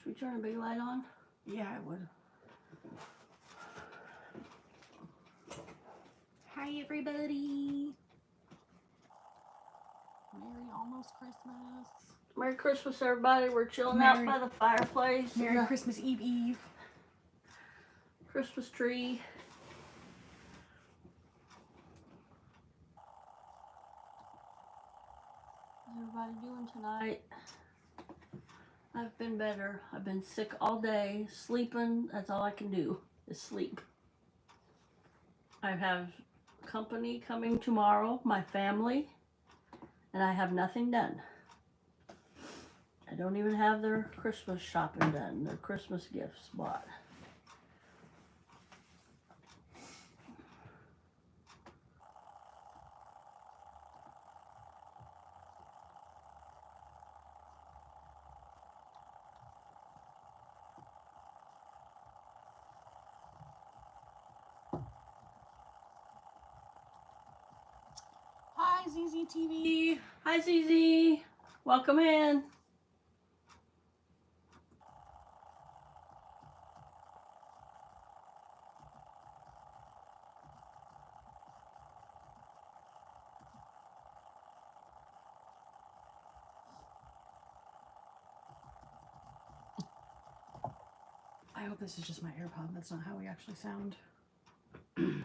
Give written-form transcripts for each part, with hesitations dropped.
Should we turn a big light on? Yeah, I would. Hi, everybody. Merry almost Christmas. Merry Christmas, everybody. We're chilling out by the fireplace. Merry Christmas Eve. Christmas tree. How's everybody doing tonight? I've been better. I've been sick all day, sleeping. That's all I can do is sleep. I have company coming tomorrow, my family, and I have nothing done. I don't even have their Christmas shopping done, their Christmas gifts bought. Hi, ZZTV. Hi, ZZ. Welcome in. I hope this is just my AirPod. That's not how we actually sound. Do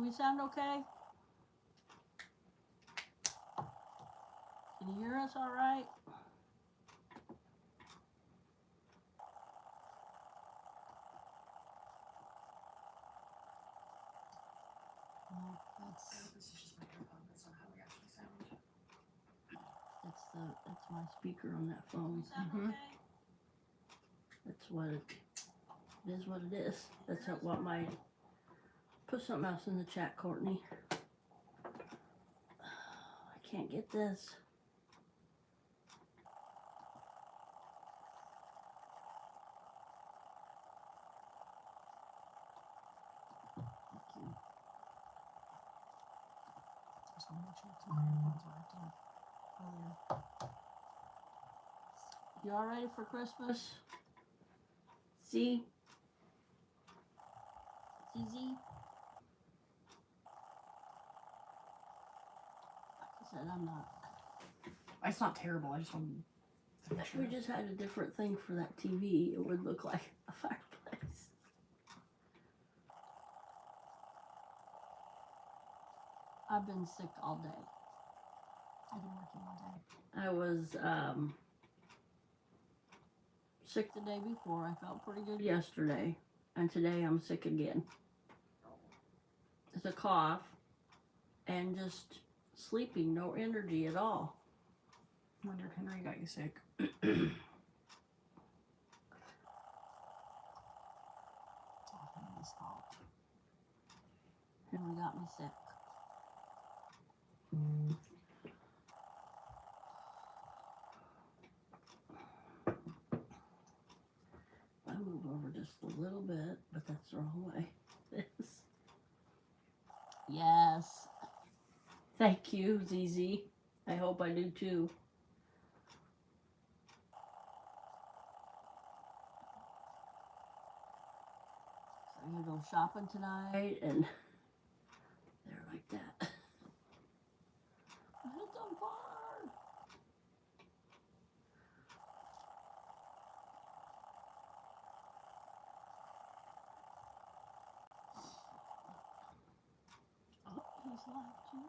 we sound okay? Can you hear us all right? No, I hope this is just my AirPod. That's not how we actually sound. that's my speaker on that phone. Mhm. That's what it is. What it is. That's what my. Put something else in the chat, Courtney. I can't get this. Thank you. Just want to make sure it's my AirPods were acting earlier. You all ready for Christmas? See? ZZ? Like I said, I'm not. It's not terrible. I just want to make If sure. we just had a different thing for that TV, it would look like a fireplace. I've been sick all day. I've been working all day. I was sick the day before. I felt pretty good yesterday. And today I'm sick again. It's a cough and just sleeping, no energy at all. I wonder if Henry got you sick. Oh, Henry's fault. Henry got me sick. I move over just a little bit, but that's the wrong way. This. Yes. Thank you, ZZ. I hope I do too. So I'm gonna go shopping tonight and they're like that. It's on fire. Oh, he's live too.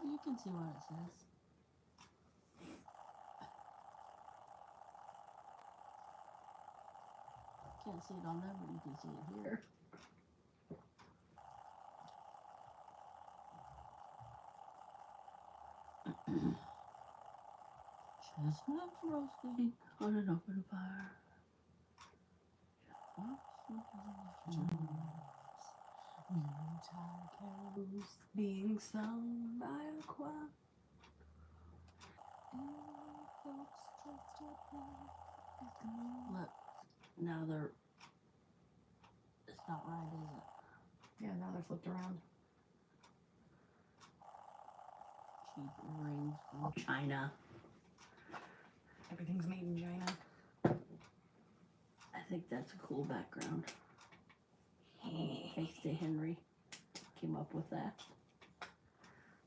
You can see what it says. Can't see it on there, but you can see it here. Chestnuts roasting on an open fire. Yuletide carols being sung by a choir. And folks dressed up like Look, Now they're. It's not right, is it? Yeah, now they're flipped around. Cheap earrings from China. Everything's made in China. I think that's a cool background. Thanks to Henry. Came up with that.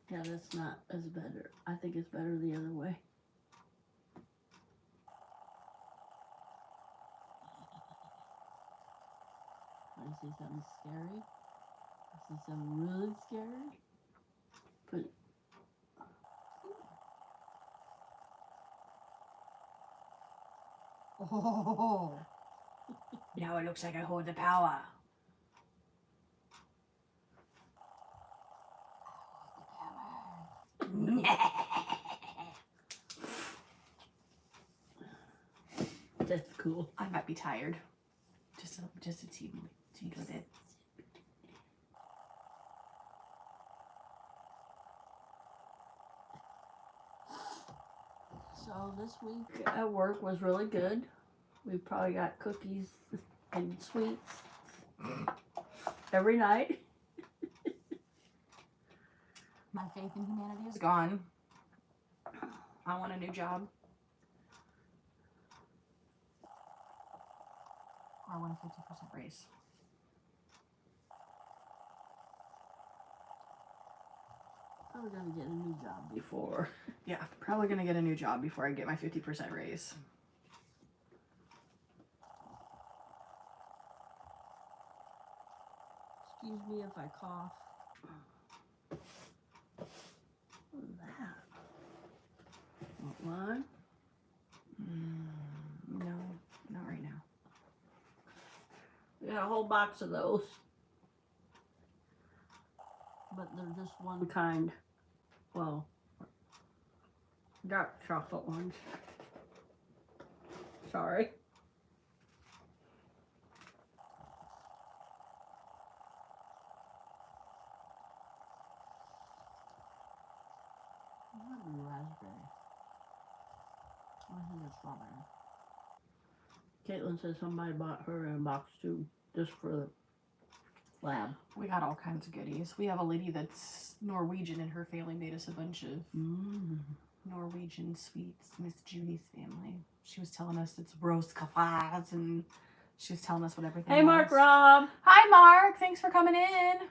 Yeah, that's not as better. I think it's better the other way. I see something scary. I see something really scary. But Oh. Now it looks like I hold the power. that's cool. I might be tired. Just a teeny bit. So this week at work was really good. We probably got cookies and sweets every night. My faith in humanity is gone. I want a new job. Or I want a 50% raise. Probably gonna get a new job before. Yeah, probably gonna get a new job before I get my 50% raise. Excuse me if I cough. What is that? Want one? No, not right now. We got a whole box of those. But they're just one kind. Well, dark chocolate ones. Sorry. Might be raspberry. I think it's strawberry. Caitlin says somebody bought her a box too, just for the lab. We got all kinds of goodies. We have a lady that's Norwegian and her family made us a bunch of Norwegian sweets. Miss Judy's family. She was telling us it's roast kafas and she was telling us what everything Hey, Mark was. Rob. Hi, Mark. Thanks for coming in.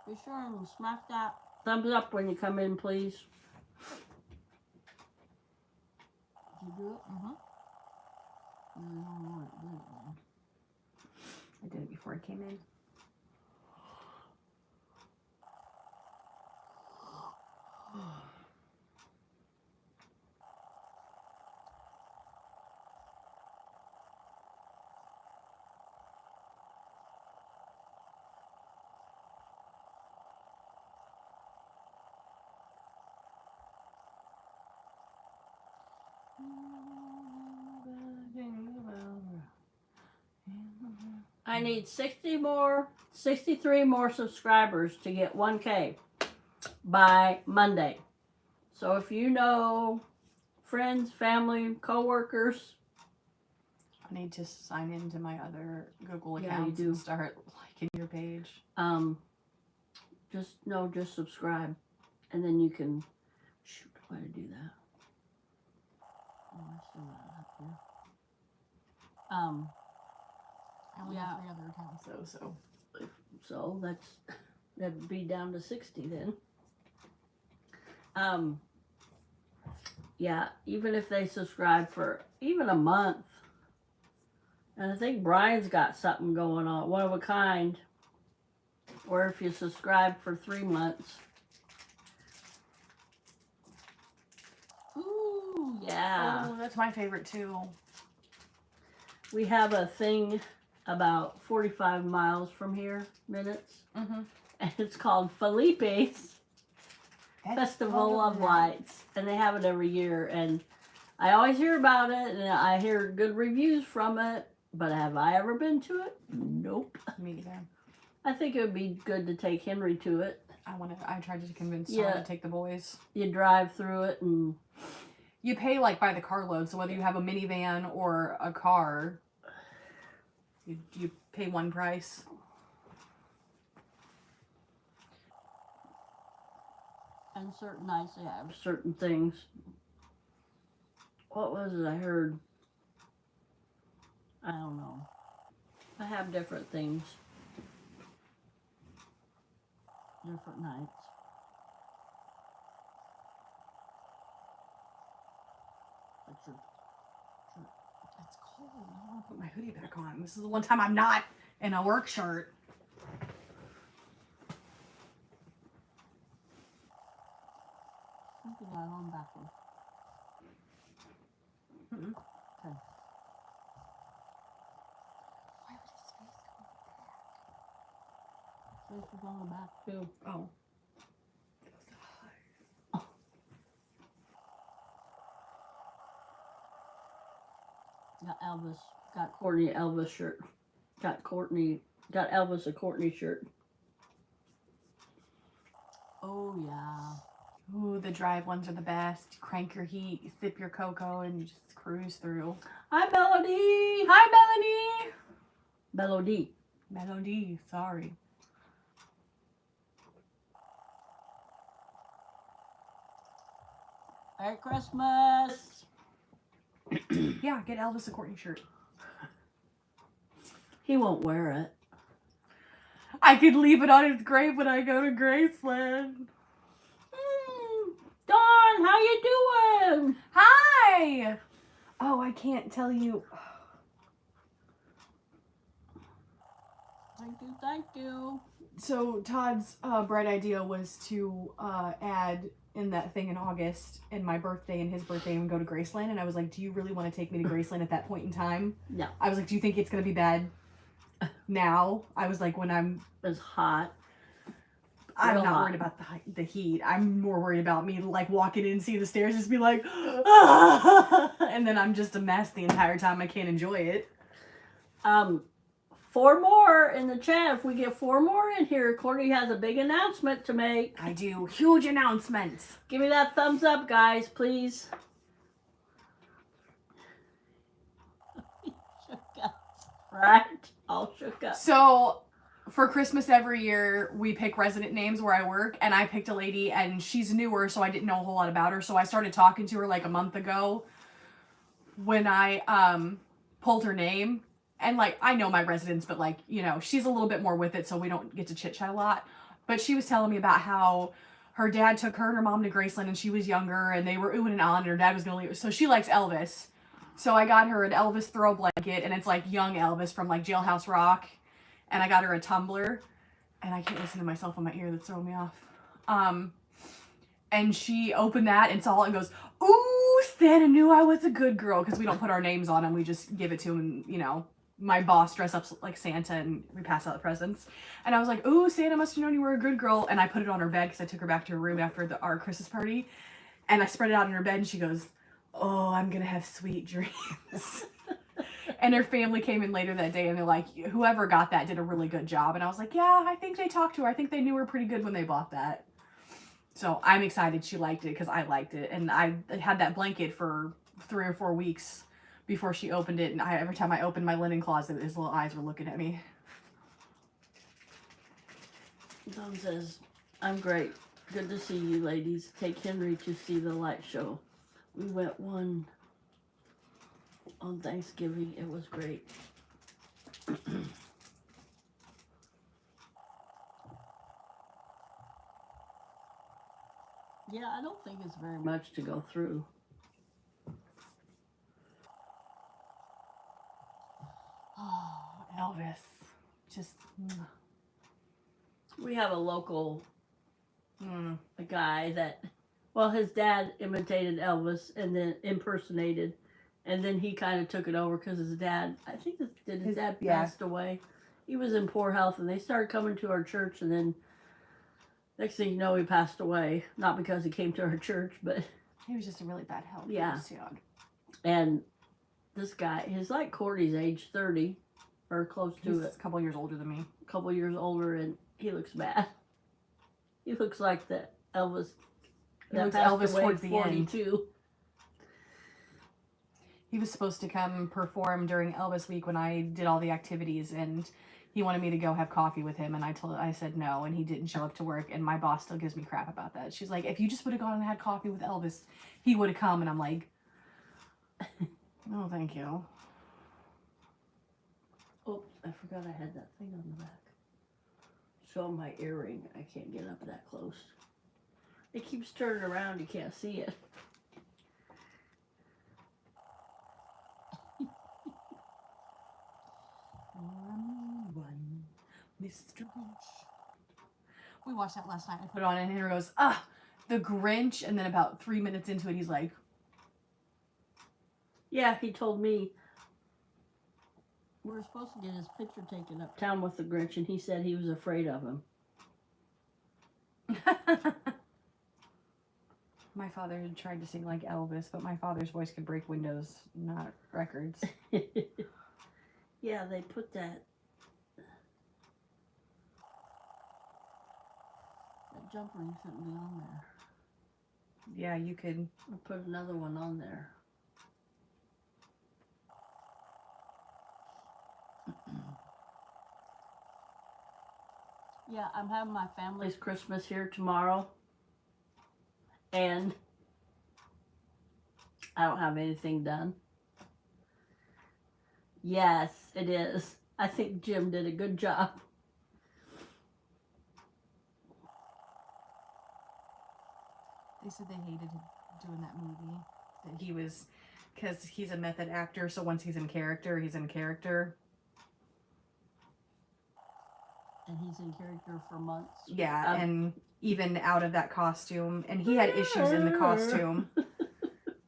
Be sure and smack that thumbs up when you come in, please. Did you do it? Mm-hmm. I did it before I came in. I need 63 more subscribers to get 1K by Monday. So if you know friends, family, co-workers. I need to sign into my other Google Yeah, accounts you do. and start liking your page. Just subscribe. And then you can shoot how to do that. Oh, I still got it up here. I only Yeah. have 3 other accounts though, So that'd be down to 60 then. Yeah, even if they subscribe for even a month. And I think Brian's got something going on, one of a kind. Or if you subscribe for 3 months. Ooh, yeah. Oh, that's my favorite too. We have a thing about 45 miles from here, minutes. Mm-hmm. And it's called Felipe's Festival of Lights. And they have it every year. And I always hear about it and I hear good reviews from it. But have I ever been to it? Nope. Me either. I think it would be good to take Henry to it. I tried to convince Tom to take the boys. You drive through it and You pay like by the carload, so whether you have a minivan or a car, you pay one price. And certain nights they have certain things. What was it I heard? I don't know. I have different things. Different nights. That's your shirt. It's cold. I want to put my hoodie back on. This is the one time I'm not in a work shirt. I think I got it on backwards. Mm-mm. Okay. Why would his face go This is on the back too. back? Oh. Got Elvis. Got Courtney an Elvis shirt. Got Elvis a Courtney shirt. Oh yeah. Ooh, the drive ones are the best. You crank your heat, you sip your cocoa, and you just cruise through. Hi Melody. Hi, Melody. Melody, sorry. Merry Christmas. Yeah, get Elvis a Courtney shirt. He won't wear it. I could leave it on his grave when I go to Graceland. Dawn, how you doing? Hi! Oh, I can't tell you. Thank you. So Todd's bright idea was to add in that thing in August and my birthday and his birthday and go to Graceland. And I was like, do you really want to take me to Graceland at that point in time? No. I was like, do you think it's going to be bad now? I was like, when It's hot. I'm Real not hot. worried about the heat. I'm more worried about me like walking in and seeing the stairs just be like, ah! And then I'm just a mess the entire time. I can't enjoy it. 4 more in the chat. If we get 4 more in here, Courtney has a big announcement to make. I do huge announcements. Give me that thumbs up, guys, please. Shook up. Right? All shook up. So for Christmas every year, we pick resident names where I work, and I picked a lady, and she's newer, so I didn't know a whole lot about her. So I started talking to her like a month ago when I pulled her name. And like, I know my residents, but like, you know, she's a little bit more with it, so we don't get to chit chat a lot. But she was telling me about how her dad took her and her mom to Graceland and she was younger, and they were oohing and ahhing, and her dad was gonna leave. So she likes Elvis. So I got her an Elvis throw blanket, and it's like young Elvis from like Jailhouse Rock. And I got her a tumbler, and I can't listen to myself in my ear, that's throwing me off. And she opened that and saw it and goes, ooh, Santa knew I was a good girl, because we don't put our names on them, we just give it to him, and you know, my boss dressed up like Santa and we pass out the presents. And I was like, ooh, Santa must have known you were a good girl. And I put it on her bed because I took her back to her room after our Christmas party. And I spread it out on her bed, and she goes, oh, I'm going to have sweet dreams. And her family came in later that day, and they're like, whoever got that did a really good job. And I was like, yeah, I think they talked to her. I think they knew her pretty good when they bought that. So I'm excited she liked it because I liked it. And I had that blanket for 3 or 4 weeks before she opened it, and every time I opened my linen closet, his little eyes were looking at me. Dawn says, I'm great. Good to see you ladies. Take Henry to see the light show. We went one on Thanksgiving. It was great. Yeah, I don't think it's very much to go through. Oh, Elvis. Just. We have a local a guy that, well, his dad imitated Elvis and then impersonated, and then he kind of took it over because his dad, I think his dad passed away. He was in poor health, and they started coming to our church, and then next thing you know, he passed away. Not because he came to our church, but He was just in really bad health. Yeah. He was young. and this guy, he's like Courtney's age 30 or close to He's it, a couple years older than me. a couple years older, and he looks bad. He looks like the Elvis He that looks passed Elvis away towards the end. 42. He was supposed to come perform during Elvis week when I did all the activities, and he wanted me to go have coffee with him, and I said no, and he didn't show up to work, and my boss still gives me crap about that. She's like, if you just would have gone and had coffee with Elvis, he would have come, and I'm like, no, thank you. Oops, I forgot I had that thing on the back. Show my earring. I can't get up that close. It keeps turning around. You can't see it. One, Mr. Grinch. We watched that last night. I put it on, and Henry goes, the Grinch, and then about 3 minutes into it, he's like, yeah, he told me we were supposed to get his picture taken uptown with the Grinch, and he said he was afraid of him. My father had tried to sing like Elvis, but my father's voice could break windows, not records. Yeah, they put that jump ring shouldn't be on there. Yeah, you could. I'll put another one on there. Yeah, I'm having my family's Christmas here tomorrow. And I don't have anything done. Yes, it is. I think Jim did a good job. They said they hated doing that movie. That he was, because he's a method actor, so once he's in character, he's in character. And he's in character for months. Yeah, and even out of that costume. And he had issues in the costume.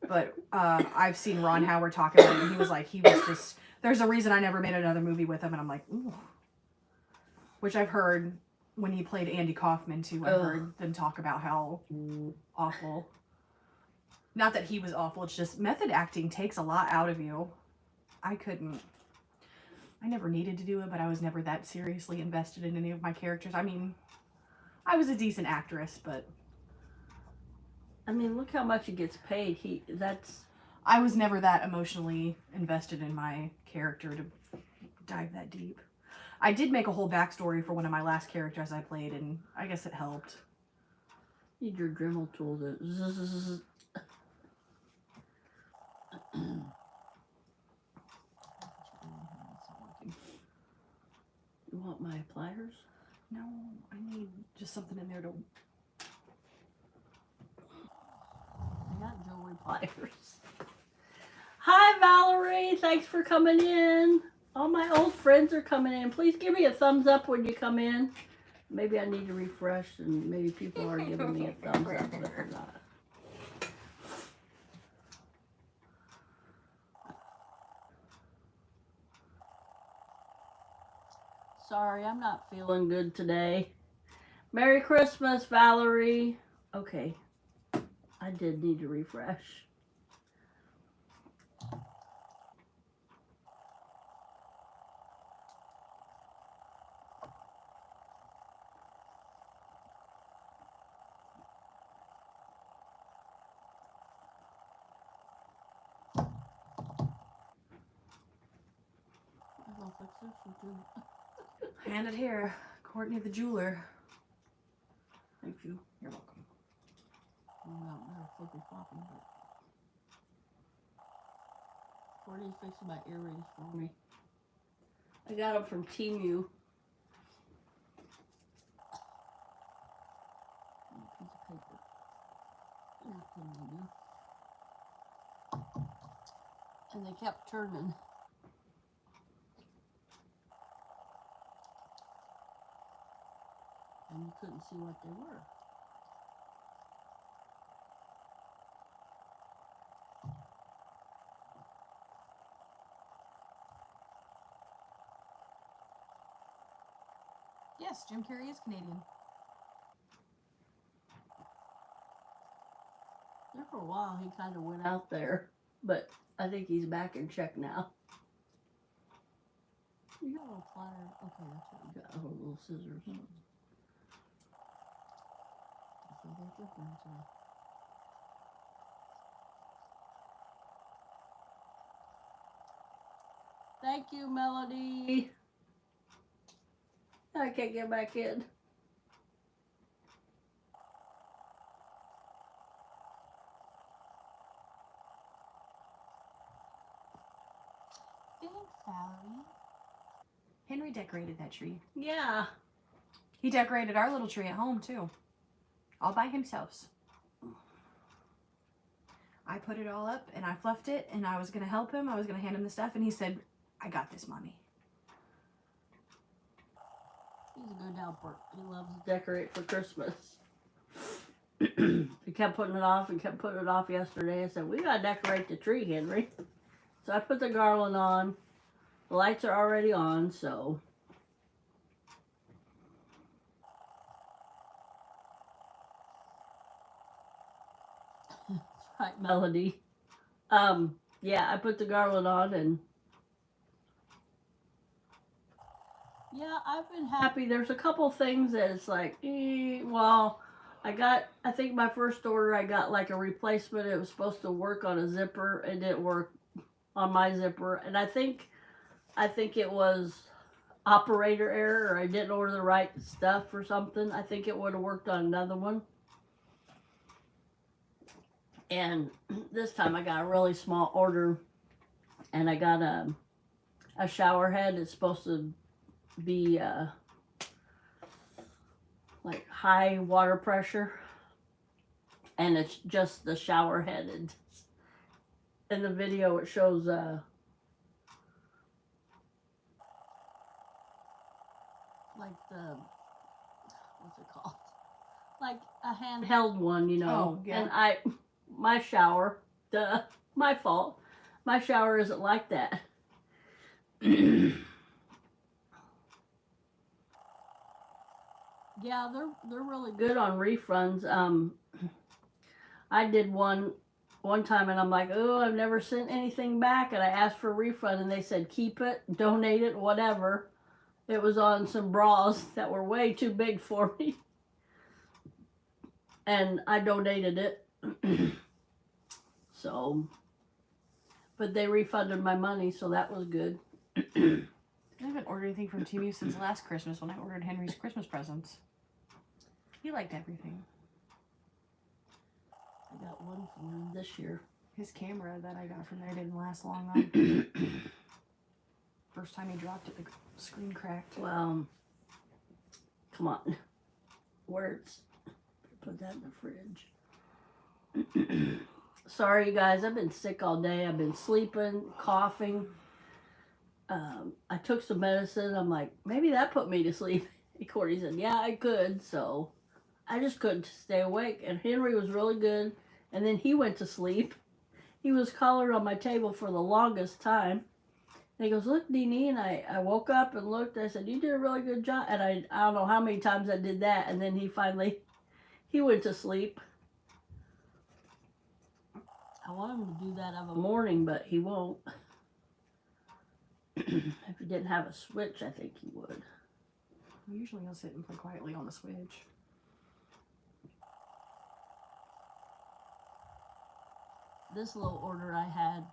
But I've seen Ron Howard talk about it, and he was just, there's a reason I never made another movie with him. And I'm like, ooh. Which I've heard when he played Andy Kaufman, too. I heard them talk about how awful. Not that he was awful, it's just method acting takes a lot out of you. I never needed to do it, but I was never that seriously invested in any of my characters. I mean, I was a decent actress, but I mean, look how much he gets paid. I was never that emotionally invested in my character to dive that deep. I did make a whole backstory for one of my last characters I played, and I guess it helped. Need your Dremel tool to zzz. You want my pliers? No, I need just something in there to... I got jewelry pliers. Hi, Valerie. Thanks for coming in. All my old friends are coming in. Please give me a thumbs up when you come in. Maybe I need to refresh, and maybe people are giving me a thumbs up, but they're not. Sorry, I'm not feeling good today. Merry Christmas, Valerie. Okay, I did need to refresh. Hand it here. Courtney the jeweler. Thank you. You're welcome. I'm not very flippy floppy, but Courtney's fixing my earrings for me. I got them from Temu. And a piece of paper. Napkin, maybe. And they kept turning. And you couldn't see what they were. Yes, Jim Carrey is Canadian. There for a while, he kind of went out there, but I think he's back in check now. You got a little plier. Okay, that's what you got. Oh, little scissors. That's what they're different. Thank you, Melody. I can't get back in. Thanks, Valerie. Henry decorated that tree. Yeah. He decorated our little tree at home, too. All by himself. I put it all up, and I fluffed it, and I was going to help him. I was going to hand him the stuff, and he said, I got this, Mommy. He's a good helper. He loves to decorate for Christmas. He kept putting it off and kept putting it off yesterday. I said, we got to decorate the tree, Henry. So I put the garland on. The lights are already on, so. That's right, Melody. Yeah, I put the garland on and. Yeah, I've been happy. There's a couple things that it's like, well, I think my first order, I got like a replacement. It was supposed to work on a zipper. It didn't work on my zipper. And I think it was operator error, or I didn't order the right stuff or something. I think it would have worked on another one. And this time I got a really small order, and I got a shower head. It's supposed to be like high water pressure, and it's just the shower head. In the video it shows like the, what's it called, like a handheld one, you know. Oh, yeah. And my shower, my fault, my shower isn't like that. Yeah, they're really good on refunds. I did one time, and I'm like, oh, I've never sent anything back, and I asked for a refund, and they said keep it, donate it, whatever. It was on some bras that were way too big for me, and I donated it. So, but they refunded my money, so that was good. I haven't ordered anything from TV since last Christmas when I ordered Henry's Christmas presents. He liked everything. I got one from him this year. His camera that I got from there didn't last long on. First time he dropped it, the screen cracked. Well, come on. Words. Put that in the fridge. Sorry, you guys. I've been sick all day. I've been sleeping, coughing. I took some medicine. I'm like, maybe that put me to sleep. And Courtney said, yeah, I could. So I just couldn't stay awake. And Henry was really good. And then he went to sleep. He was collared on my table for the longest time. And he goes, look, Dee Dee. And I woke up and looked. I said, you did a really good job. And I don't know how many times I did that. And then he went to sleep. I want him to do that of a morning, but he won't. If he didn't have a switch, I think he would. Usually he'll sit and play quietly on the Switch. This little order I had,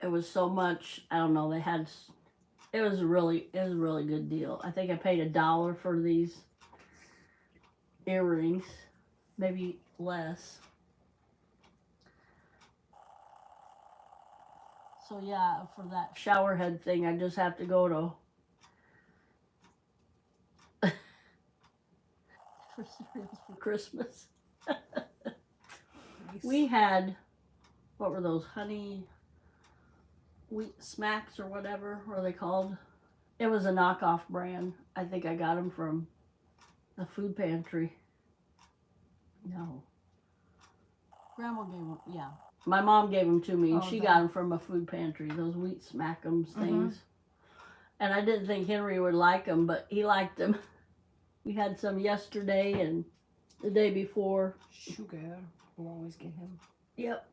it was so much, I don't know, it was a really good deal. I think I paid $1 for these earrings, maybe less. So yeah, for that shower head thing, I just have to go to for cereals for Christmas. Nice. We had, what were those, honey wheat smacks or whatever were they called? It was a knockoff brand. I think I got them from the food pantry. No. Grandma gave them, yeah. My mom gave them to me, and she got them from a food pantry, those wheat smack'ems things. And I didn't think Henry would like them, but he liked them. We had some yesterday and the day before. Sugar. We'll always get him. Yep.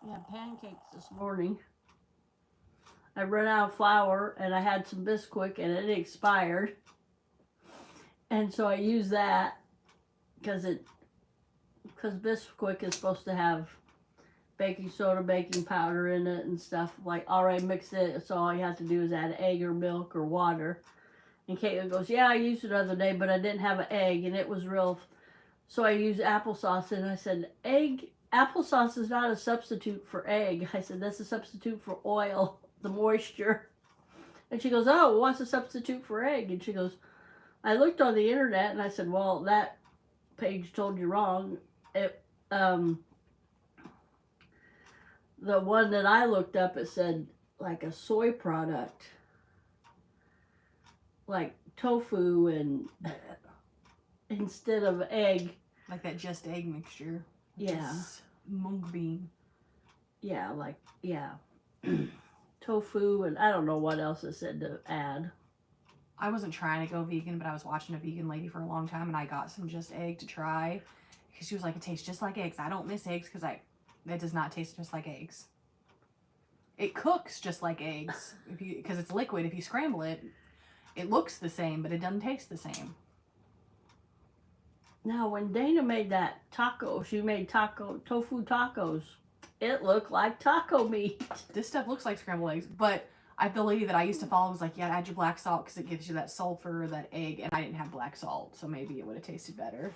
We had pancakes this morning. I ran out of flour, and I had some Bisquick, and it expired. And so I used that because it because Bisquick is supposed to have baking soda, baking powder in it and stuff, like already mixed it, so all you have to do is add egg or milk or water. And Caitlin goes, yeah, I used it the other day, but I didn't have an egg, and it was real, so I used applesauce. And I said, applesauce is not a substitute for egg. I said, that's a substitute for oil, the moisture. And she goes, oh, what's a substitute for egg? And she goes, I looked on the internet, and I said, well, that page told you wrong. The one that I looked up, it said like a soy product, like tofu, and instead of egg. Like that just egg mixture. Yeah. Mung bean. Yeah, like, yeah. Tofu, and I don't know what else it said to add. I wasn't trying to go vegan, but I was watching a vegan lady for a long time, and I got some just egg to try. Because she was like, it tastes just like eggs. I don't miss eggs because it does not taste just like eggs. It cooks just like eggs because it's liquid. If you scramble it, it looks the same, but it doesn't taste the same. Now, when Dana made that taco, she made tofu tacos. It looked like taco meat. This stuff looks like scrambled eggs, but the lady that I used to follow was like, yeah, add your black salt because it gives you that sulfur, that egg, and I didn't have black salt, so maybe it would have tasted better.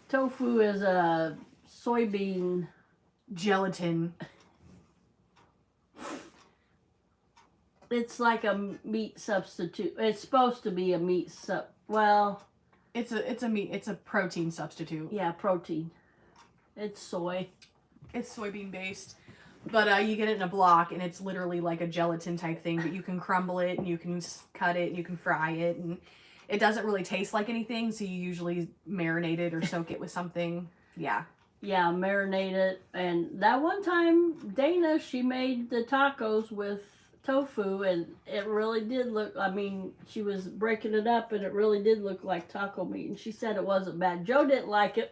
Tofu is a soybean gelatin. It's like a meat substitute. It's supposed to be a meat well, it's a protein substitute. Yeah, protein. It's soy. It's soybean based. But you get it in a block, and it's literally like a gelatin type thing, but you can crumble it, and you can cut it, and you can fry it, and it doesn't really taste like anything, so you usually marinate it or soak it with something. Yeah. Yeah, marinate it. And that one time, Dana, she made the tacos with tofu, and it really did look, I mean, she was breaking it up, and it really did look like taco meat, and she said it wasn't bad. Joe didn't like it.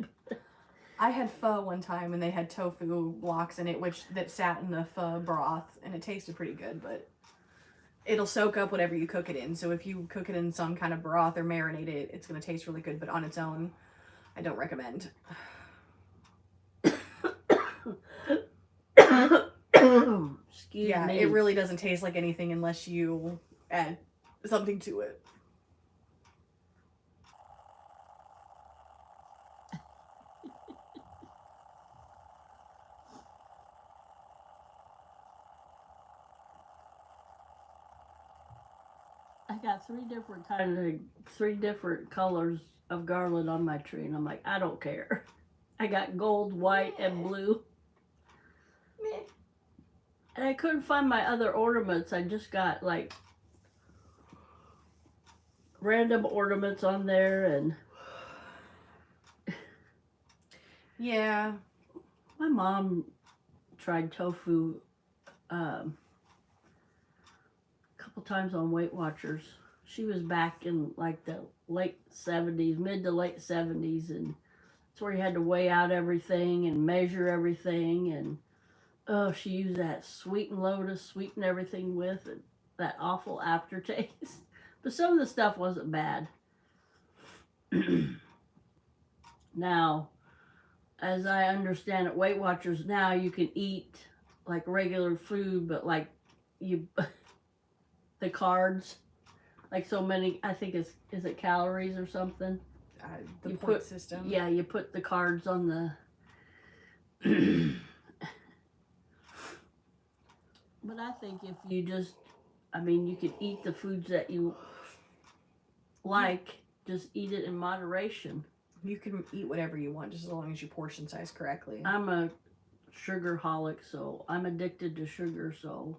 I had pho one time, and they had tofu blocks in it, that sat in the pho broth, and it tasted pretty good, but it'll soak up whatever you cook it in. So if you cook it in some kind of broth or marinate it, it's going to taste really good, but on its own, I don't recommend. Excuse me. It really doesn't taste like anything unless you add something to it. I got three different colors of garland on my tree, and I'm like, I don't care. I got gold, white, and blue. Meh. And I couldn't find my other ornaments. I just got like random ornaments on there, and yeah. My mom tried tofu a couple times on Weight Watchers. She was back in like the late 70s, mid to late 70s, and it's where you had to weigh out everything and measure everything, and oh, she used that sweetened lotus, sweetened everything with, and that awful aftertaste. But some of the stuff wasn't bad. Now, as I understand it, Weight Watchers, now you can eat like regular food, but like the cards, like so many, I think is it calories or something? The point system. Yeah, you put the cards on the... But I think if you just, I mean, you can eat the foods that you like, just eat it in moderation. You can eat whatever you want, just as long as you portion size correctly. I'm a sugarholic, so I'm addicted to sugar, so.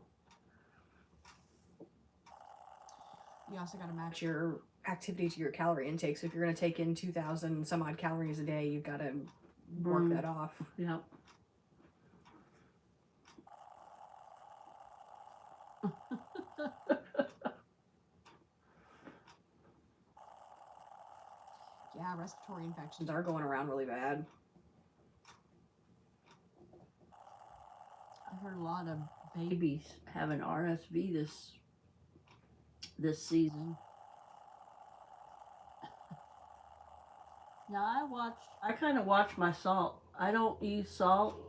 You also got to match your activity to your calorie intake. So if you're going to take in 2,000 some odd calories a day, you've got to work that off. Yeah. Yeah, respiratory infections are going around really bad. I heard a lot of babies having RSV this season. Now I kind of watch my salt I don't use salt,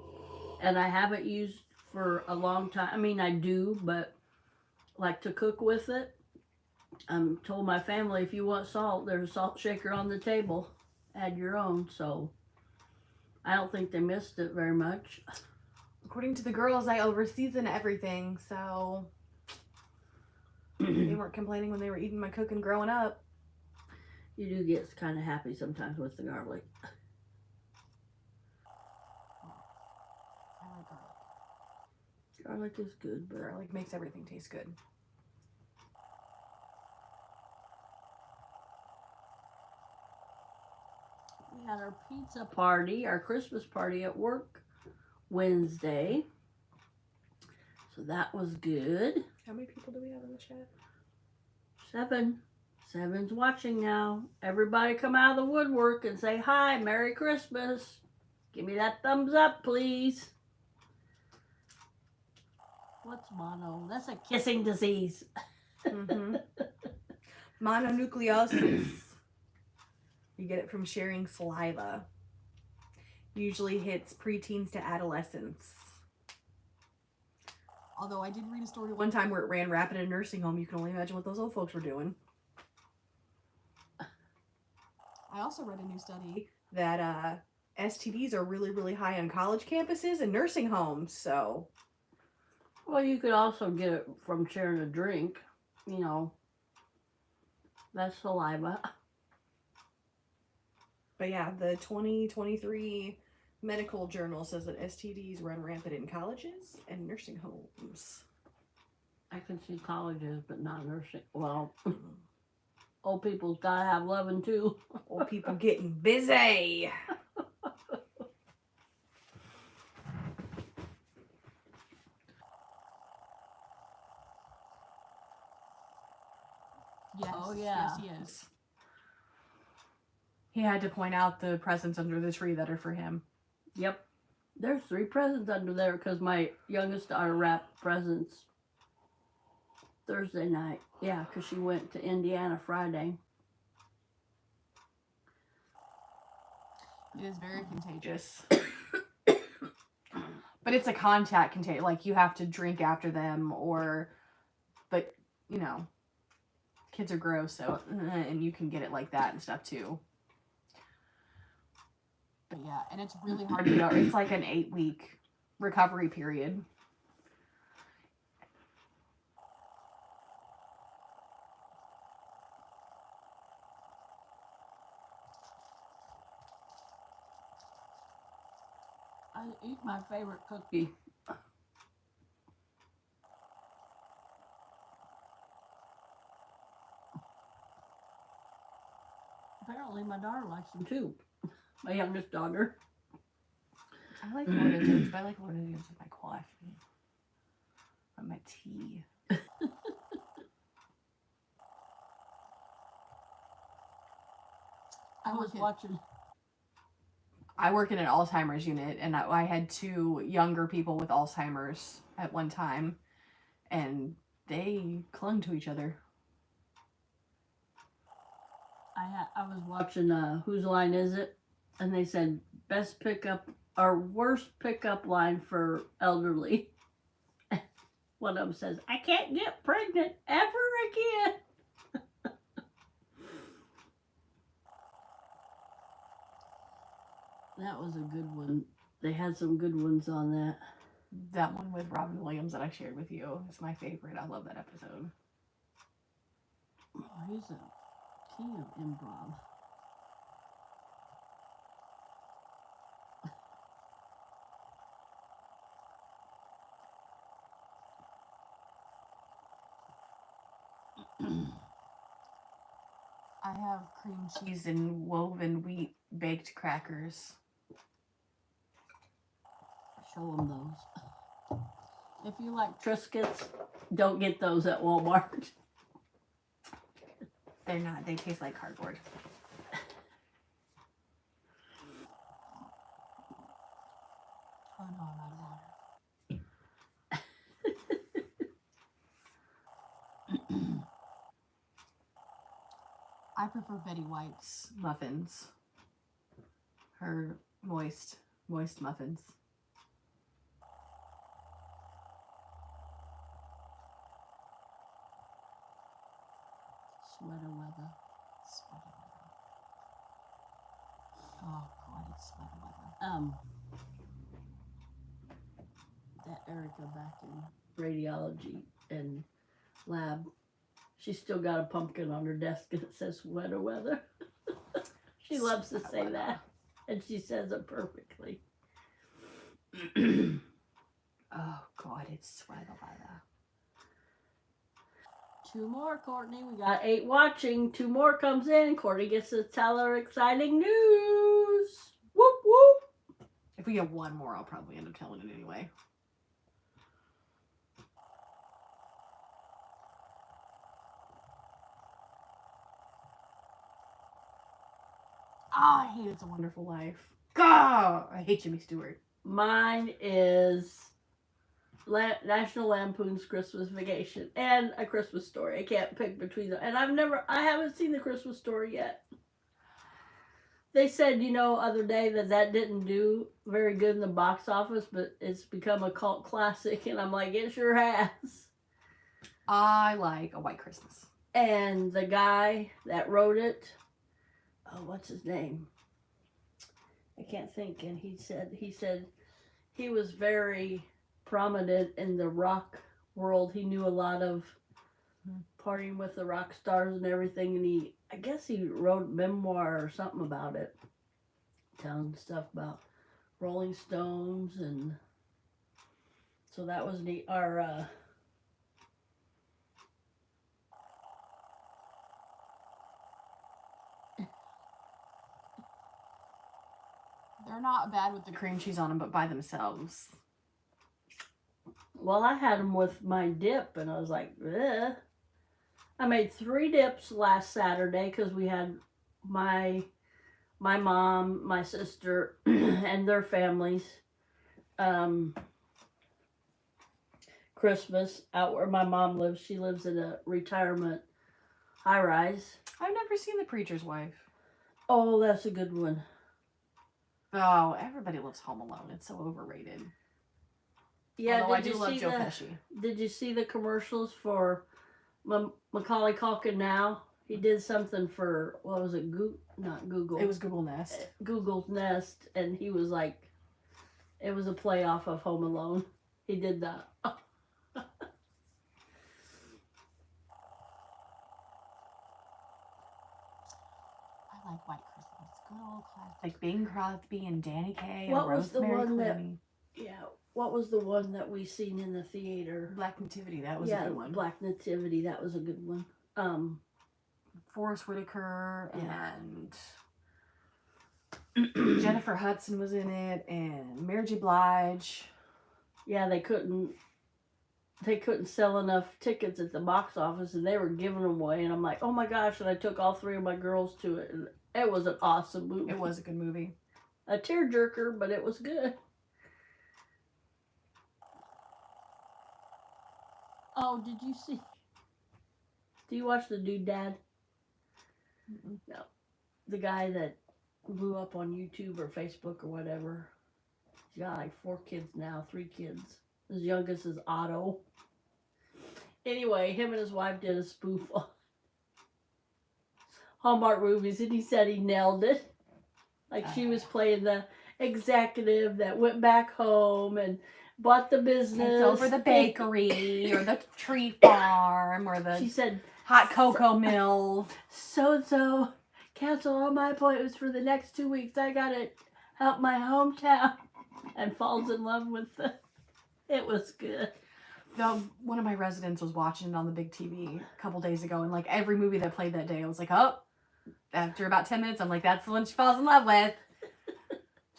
and I haven't used for a long time. I mean, I do, but like to cook with it. Told my family if you want salt, there's a salt shaker on the table. Add your own. So I don't think they missed it very much. According to the girls, I overseason everything, so they weren't complaining when they were eating my cooking growing up. You do get kind of happy sometimes with the garlic. I like garlic. Garlic is good, but Garlic makes everything taste good. we had our pizza party, our Christmas party at work Wednesday. So that was good. How many people do we have in the chat? 7. 7's watching now. Everybody come out of the woodwork and say hi, Merry Christmas. Give me that thumbs up, please. What's mono? That's a kissing disease. Mm-hmm. Mononucleosis. You get it from sharing saliva. Usually hits preteens to adolescents. Although I did read a story one time where it ran rapid in a nursing home. You can only imagine what those old folks were doing. I also read a new study that STDs are really, really high on college campuses and nursing homes. So, Well, you could also get it from sharing a drink. You know, that's saliva. but yeah, the 2023 medical journal says that STDs run rampant in colleges and nursing homes. I can see colleges, but not nursing. Well, old people's gotta have loving too. Old people getting busy. Yes. Oh, yeah. Yes, he is. He had to point out the presents under the tree that are for him. Yep. There's 3 presents under there because my youngest daughter wrapped presents Thursday night. Yeah, because she went to Indiana Friday. It is very contagious. But it's a contact contagion. Like, you have to drink after them but, you know, kids are gross, so, and you can get it like that and stuff, too. But, yeah, and it's really hard to go. It's like an 8-week recovery period. I eat my favorite cookie. Apparently my daughter likes them too. My youngest daughter. I like Lorna Doones, but I like Lorna Doones with my coffee. Or my tea. I was watching. I work in an Alzheimer's unit, and I had 2 younger people with Alzheimer's at one time, and they clung to each other. I was watching Whose Line Is It? And they said best pickup or worst pickup line for elderly. One of them says, I can't get pregnant ever again. That was a good one. They had some good ones on that. That one with Robin Williams that I shared with you is my favorite. I love that episode. Oh, he's a king of improv. I have cream cheese and woven wheat baked crackers. Show them those. If you like Triscuits, don't get those at Walmart. They're not. They taste like cardboard. Oh no, I'm out of water. I prefer Betty White's muffins. Her moist Moist muffins. Sweater weather. Sweater weather. Oh God, it's sweater weather. That Erica back in radiology and lab, she's still got a pumpkin on her desk and it says sweater weather. She loves to say that, and she says it perfectly. Oh God, it's sweater weather. 2 more, Courtney. We got 8 watching. 2 more comes in. Courtney gets to tell her exciting news. Whoop whoop. If we get 1 more, I'll probably end up telling it anyway. Oh, I hate It's a Wonderful Life. God, I hate Jimmy Stewart. Mine is National Lampoon's Christmas Vacation and A Christmas Story. I can't pick between them. And I haven't seen The Christmas Story yet. They said, other day that didn't do very good in the box office, but it's become a cult classic. And I'm like, it sure has. I like A White Christmas. And the guy that wrote it, what's his name? I can't think. And he said he was very prominent in the rock world. He knew a lot of partying with the rock stars and everything. And I guess he wrote a memoir or something about it, telling stuff about Rolling Stones. And so that was neat. They're not bad with the cream cheese on them, but by themselves. Well, I had them with my dip, and I was like, ugh. I made 3 dips last Saturday because we had my mom, my sister, and their families Christmas out where my mom lives. She lives in a retirement high-rise. I've never seen The Preacher's Wife. Oh, that's a good one. Oh, everybody loves Home Alone. It's so overrated. Yeah, although I do love Joe Pesci. Did you see the commercials for Macaulay Culkin now? He did something for, what was it, not Google. It was Google Nest. Google's Nest, and he was like, it was a play off of Home Alone. He did that. I like White Christmas. Good old classic. Like Bing Crosby and Danny Kaye and Rosemary Clooney. What was the one that we seen in the theater? Black Nativity. That was a good one. Black Nativity. That was a good one. Forrest Whitaker and Jennifer Hudson was in it, and Mary J. Blige. Yeah, they couldn't sell enough tickets at the box office, and they were giving them away. And I'm like, oh my gosh! And I took all 3 of my girls to it, and it was an awesome movie. It was a good movie. A tearjerker, but it was good. Oh, did you see? Do you watch The Dude Dad? Mm-mm. No. The guy that blew up on YouTube or Facebook or whatever. He's got like 4 kids now, 3 kids. His youngest is Otto. Anyway, him and his wife did a spoof on Hallmark movies, and he said he nailed it. Like she was playing the executive that went back home and bought the business. It's over the bakery or the tree farm or the she said hot cocoa mill. So cancel all my appointments for the next 2 weeks. I gotta help my hometown. And falls in love with it was good. One of my residents was watching it on the big TV a couple days ago, and like every movie that played that day, I was like, oh, after about 10 minutes, I'm like, that's the one she falls in love with.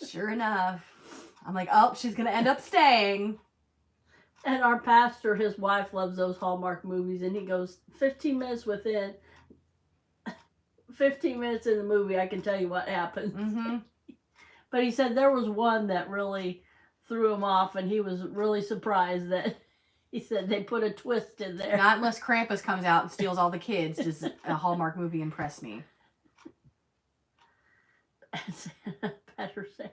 Sure enough. I'm like, oh, she's going to end up staying. And our pastor, his wife loves those Hallmark movies, and he goes, 15 minutes in the movie, I can tell you what happens. Mm-hmm. But he said there was one that really threw him off, and he was really surprised that he said they put a twist in there. Not unless Krampus comes out and steals all the kids. Does a Hallmark movie impress me? Better say.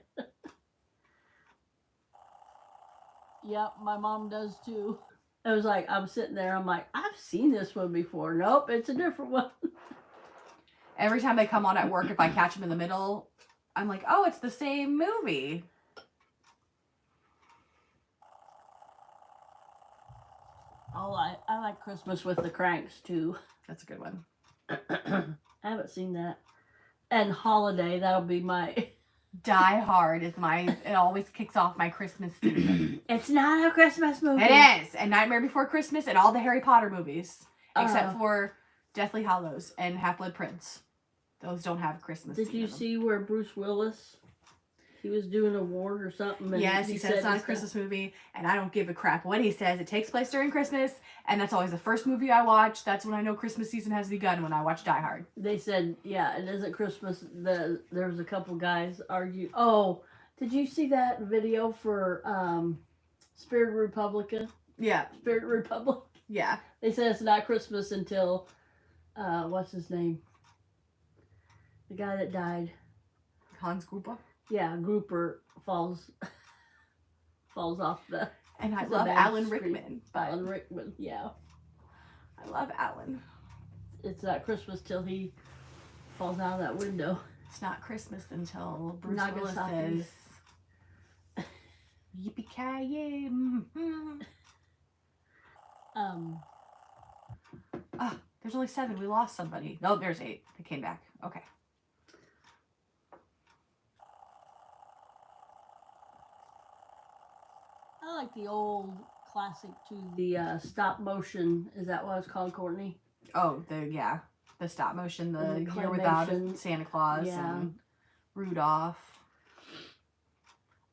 Yep, my mom does too. It was like, I'm sitting there, I'm like, I've seen this one before. Nope, it's a different one. Every time they come on at work, if I catch them in the middle, I'm like, oh, it's the same movie. Oh, I like Christmas with the Cranks too. That's a good one. I haven't seen that. And Holiday, that'll be my... Die Hard is it always kicks off my Christmas season. It's not a Christmas movie. It is. And Nightmare Before Christmas and all the Harry Potter movies. Except for Deathly Hallows and Half-Blood Prince. Those don't have Christmas. Did you see where Bruce Willis, he was doing an award or something? And yes, he said it's not a Christmas movie, and I don't give a crap what he says. It takes place during Christmas, and that's always the first movie I watch. That's when I know Christmas season has begun, when I watch Die Hard. They said, yeah, it isn't Christmas. There was a couple guys argue. Oh, did you see that video for Spirit Republican? Yeah. Spirit Republic? Yeah. They said it's not Christmas until, what's his name? The guy that died. Hans Gruber? Yeah, Grouper falls off the... And I love Alan Rickman. Alan Rickman, yeah. I love Alan. It's not Christmas till he falls out of that window. It's not Christmas until Bruce Willis Nagasaki. says, yippee-ki-yay. Mm-hmm. There's only 7. We lost somebody. No, there's 8. They came back. Okay. I like the old classic too. The stop motion. Is that what it's called, Courtney? Oh, the stop motion, the The Year Without claymation. Santa Claus Yeah. and Rudolph.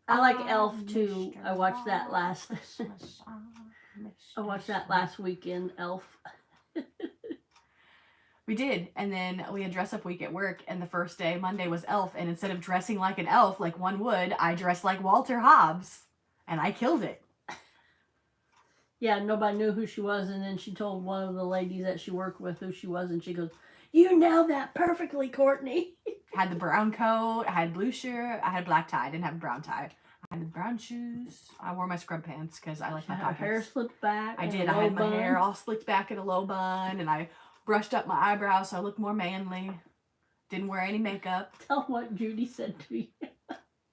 I like Elf too. I watched that last. I watched that last weekend. Elf. We did, and then we had dress up week at work, and the first day, Monday, was Elf, and instead of dressing like an elf like one would, I dressed like Walter Hobbs, and I killed it. Yeah, nobody knew who she was, and then she told one of the ladies that she worked with who she was, and she goes, "You nailed that perfectly, Courtney." Had the brown coat, I had blue shirt, I had black tie, I didn't have a brown tie. I had the brown shoes, I wore my scrub pants because I like my Her pockets. hair slicked back. I and did, a I low had my bun. hair all slicked back in a low bun, and I brushed up my eyebrows so I looked more manly. Didn't wear any makeup. Tell what Judy said to you.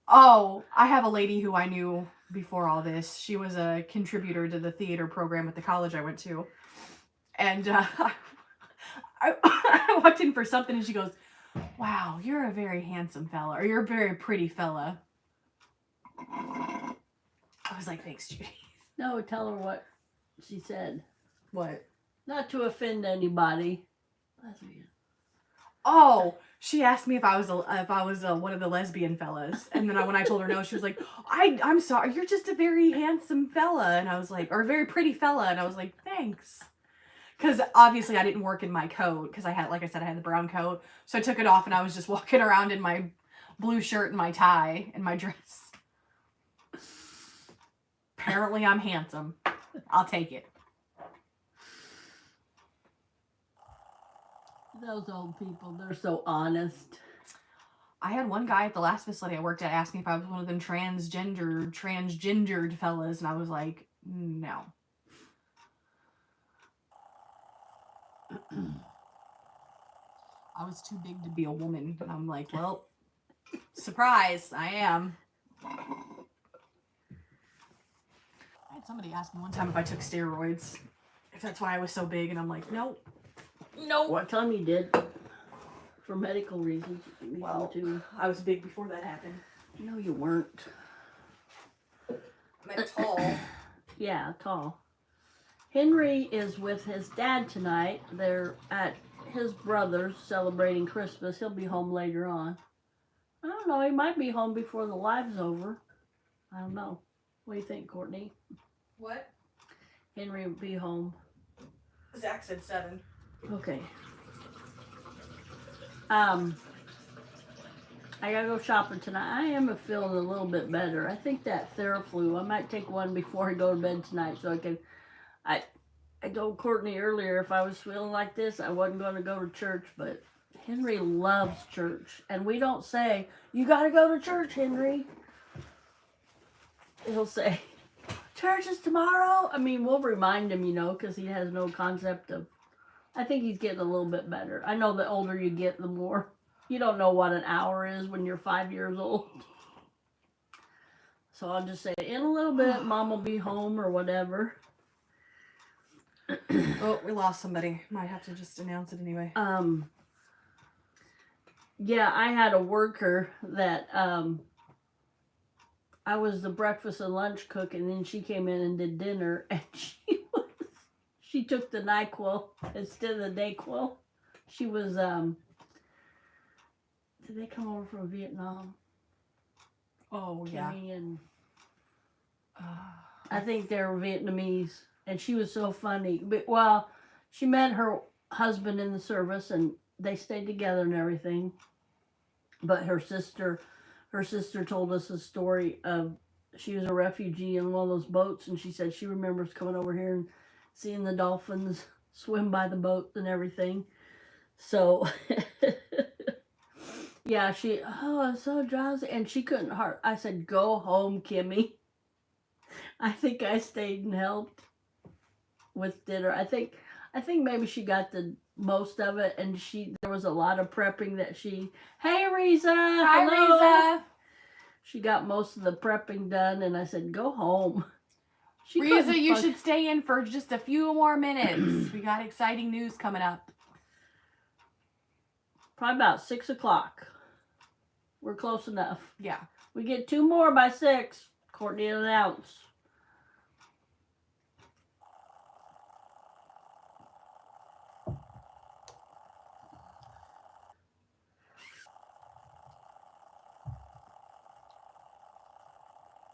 Oh, I have a lady who I knew before all this. She was a contributor to the theater program at the college I went to. And I walked in for something and she goes, "Wow, you're a very handsome fella," or "You're a very pretty fella." I was like, "Thanks, Judy." No, tell her what she said. What? Not to offend anybody. Lesbian. Oh, she asked me if I was one of the lesbian fellas, and then when I told her no, she was like, "I'm sorry, you're just a very handsome fella," and I was like, or a very pretty fella, and I was like, "Thanks," because obviously I didn't work in my coat because I had, like I said, I had the brown coat, so I took it off and I was just walking around in my blue shirt and my tie and my dress. Apparently, I'm handsome. I'll take it. Those old people, they're so honest. I had one guy at the last facility I worked at ask me if I was one of them transgendered fellas, and I was like, no. I was too big to be a woman, and I'm like, well, surprise, I am. I had somebody ask me one time if I took steroids, if that's why I was so big, and I'm like, nope. Nope. What time you did? For medical reasons. Well, too. I was big before that happened. No, you weren't. I'm tall. Yeah, tall. Henry is with his dad tonight. They're at his brother's celebrating Christmas. He'll be home later on. I don't know. He might be home before the live's over. I don't know. What do you think, Courtney? What? Henry will be home. Zach said 7. Okay. I gotta go shopping tonight. I am feeling a little bit better. I think that Theraflu, I might take one before I go to bed tonight so I can, I told Courtney earlier if I was feeling like this, I wasn't going to go to church, but Henry loves church. And we don't say, "You gotta go to church, Henry." He'll say, church is tomorrow. I mean, we'll remind him, because he has no concept of. I think he's getting a little bit better. I know the older you get, the more you don't know what an hour is when you're 5 years old. So I'll just say, in a little bit, Mom will be home or whatever. Oh, we lost somebody. Might have to just announce it anyway. Yeah, I had a worker that I was the breakfast and lunch cook, and then she came in and did dinner, and she took the NyQuil instead of the DayQuil. She was did they come over from Vietnam? Oh yeah. Kimmy and I think they were Vietnamese, and she was so funny. But she met her husband in the service, and they stayed together and everything. But her sister told us a story of she was a refugee in one of those boats, and she said she remembers coming over here and seeing the dolphins swim by the boat and everything. So yeah, I'm so drowsy, and she couldn't I said, go home, Kimmy. I think I stayed and helped with dinner. I think maybe she got the most of it, and there was a lot of prepping that hey Riza, hi hello. Riza. She got most of the prepping done, and I said, go home. Riza, you should stay in for just a few more minutes. We got exciting news coming up. Probably about 6 o'clock. We're close enough. Yeah. We get 2 more by 6. Courtney announced.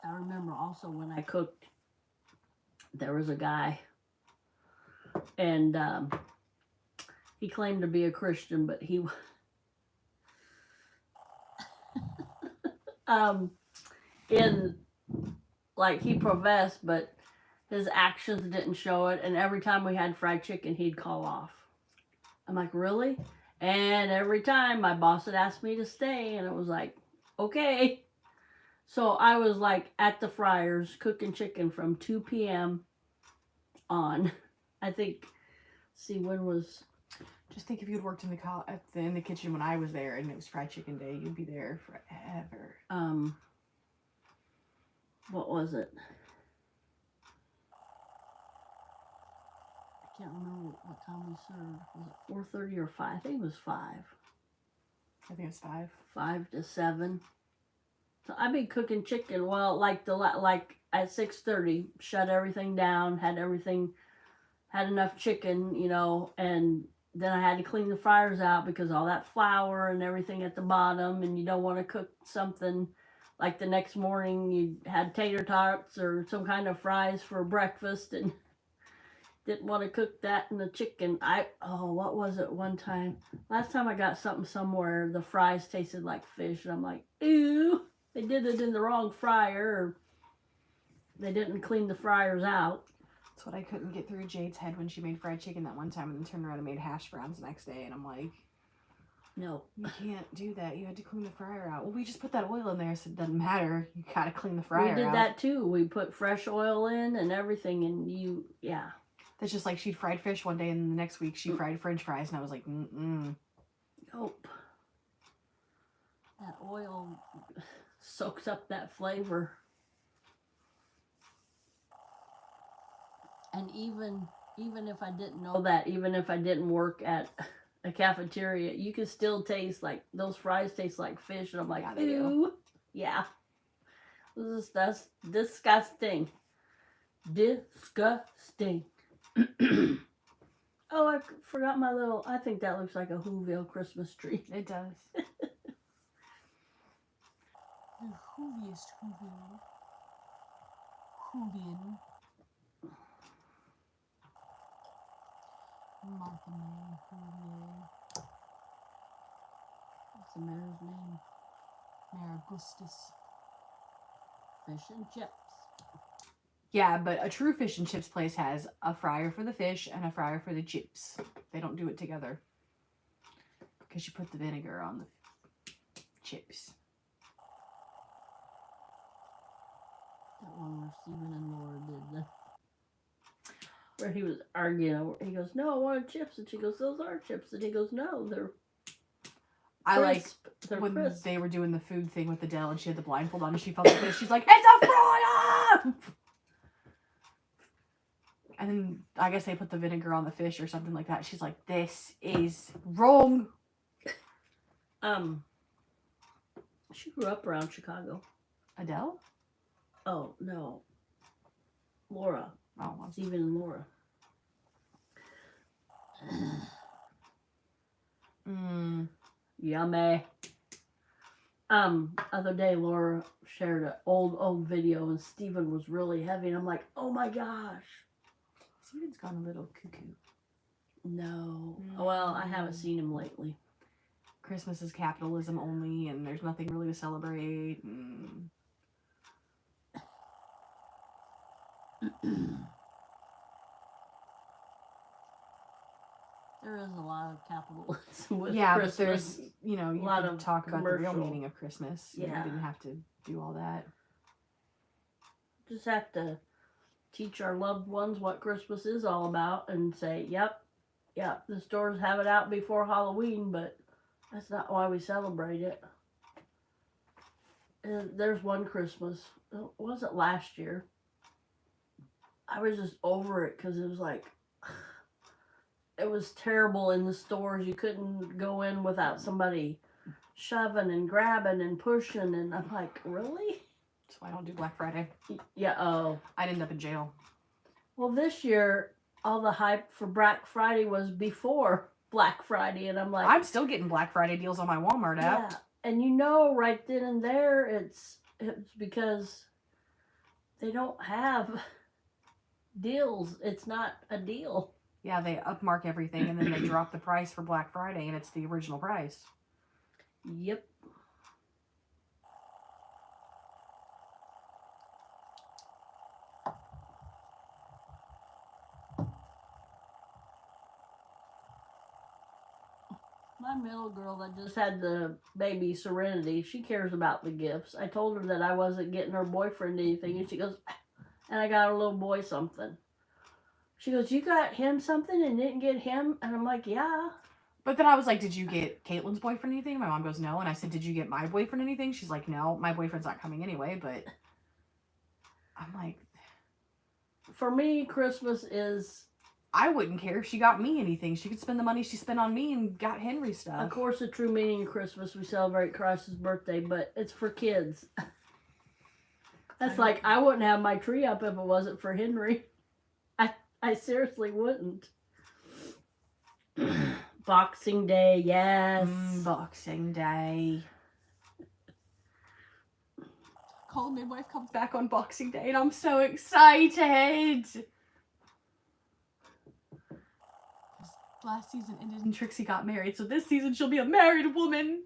I remember also when I cooked, there was a guy, and he claimed to be a Christian, but he he professed, but his actions didn't show it, and every time we had fried chicken, he'd call off. I'm like, really? And every time my boss had asked me to stay, and it was like, okay. So I was like at the fryers cooking chicken from 2 p.m. on. I think, when was... Just think if you'd worked in the kitchen when I was there and it was fried chicken day, you'd be there forever. What was it? I can't remember what time we served. Was it 4:30 or 5? I think it was 5. I think it's 5. 5 to 7. So I've been cooking chicken. Well, like at 6:30, shut everything down, had enough chicken, and then I had to clean the fryers out because all that flour and everything at the bottom, and you don't want to cook something like the next morning you had tater tots or some kind of fries for breakfast and didn't want to cook that in the chicken. What was it one time? Last time I got something somewhere, the fries tasted like fish, and I'm like, ew, they did it in the wrong fryer, or they didn't clean the fryers out. That's what I couldn't get through Jade's head when she made fried chicken that one time and then turned around and made hash browns the next day. And I'm like, no, you can't do that. You had to clean the fryer out. Well, we just put that oil in there, so it doesn't matter. You gotta clean the fryer out. We did that too. We put fresh oil in and everything, and yeah. That's just like she'd fried fish one day and the next week she fried French fries, and I was like, Nope. That oil soaks up that flavor. And even if I didn't know that, even if I didn't work at a cafeteria, you can still taste like those fries taste like fish, and I'm like, yeah, they ew. do. Yeah. That's disgusting. Disgusting. Oh, I forgot my little, I think that looks like a Whoville Christmas tree. It does. The Whoviest Whoville. Whovian. Martha May Whovier. What's the mayor's name? Mayor Augustus. Fish and chips. Yeah, but a true fish and chips place has a fryer for the fish and a fryer for the chips. They don't do it together. Because you put the vinegar on the chips. That one where Stephen and Laura did the. Where he was arguing. He goes, "No, I wanted chips," and she goes, "Those are chips," and he goes, "No, they're." I like they're when crisp. they were doing the food thing with Adele and she had the blindfold on and she felt like this. She's like, "It's a fry-up!" And then I guess they put the vinegar on the fish or something like that. She's like, "This is wrong." She grew up around Chicago. Adele? Oh no, Laura. Oh, well. Stephen and Laura. Yummy. Other day Laura shared an old video and Stephen was really heavy and I'm like, oh my gosh. Stephen's gone a little cuckoo. No. Well, I haven't seen him lately. Christmas is capitalism only and there's nothing really to celebrate. There is a lot of capitalism with Christmas. but there's, you know, you a lot can of talk about the real commercial. meaning of Christmas. Yeah. You didn't have to do all that. Just have to teach our loved ones what Christmas is all about and say, yep, the stores have it out before Halloween, but that's not why we celebrate it. There's one Christmas, was it last year? I was just over it because it was like, it was terrible in the stores. You couldn't go in without somebody shoving and grabbing and pushing, and I'm like, really? That's why I don't do Black Friday. Yeah, oh. I'd end up in jail. Well, this year, all the hype for Black Friday was before Black Friday, and I'm like... I'm still getting Black Friday deals on my Walmart app. Yeah, and you know right then and there, it's because they don't have deals. It's not a deal. Yeah, they upmark everything, and then they drop the price for Black Friday, and it's the original price. Yep. My middle girl that just had the baby Serenity, she cares about the gifts. I told her that I wasn't getting her boyfriend anything, and she goes, and I got her little boy something. She goes, you got him something and didn't get him? And I'm like, yeah. But then I was like, did you get Caitlin's boyfriend anything? My mom goes, no. And I said, did you get my boyfriend anything? She's like, no, my boyfriend's not coming anyway. But I'm like, for me, Christmas is... I wouldn't care if she got me anything. She could spend the money she spent on me and got Henry stuff. Of course, the true meaning of Christmas, we celebrate Christ's birthday, but it's for kids. That's like, I wouldn't have my tree up if it wasn't for Henry. I seriously wouldn't. Boxing Day, yes. Boxing Day. Colin Midwife comes back on Boxing Day and I'm so excited. Last season ended and Trixie got married, so this season she'll be a married woman.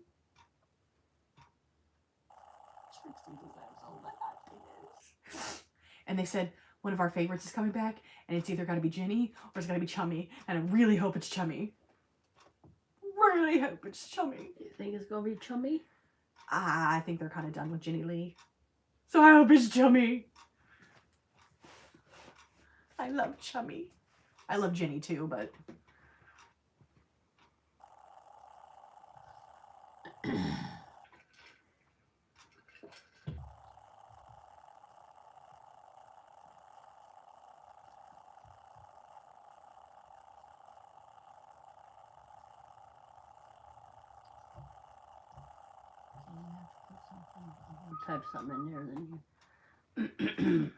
Trixie deserves all the happiness. And they said one of our favorites is coming back, and it's either got to be Jenny or it's got to be Chummy, and I really hope it's Chummy. Really hope it's Chummy. You think it's gonna be Chummy? I think they're kind of done with Jenny Lee, so I hope it's Chummy. I love Chummy. I love Jenny too, but. Type something in there, then you...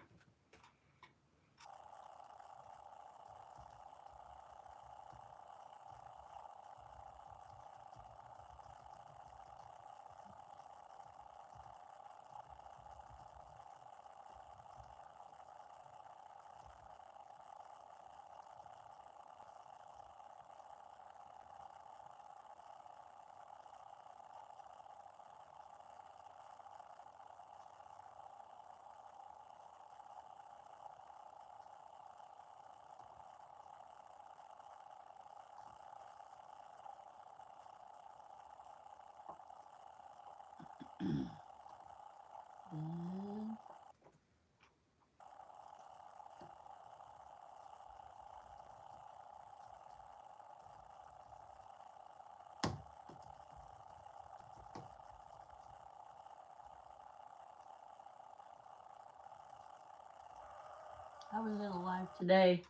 I was in a live today,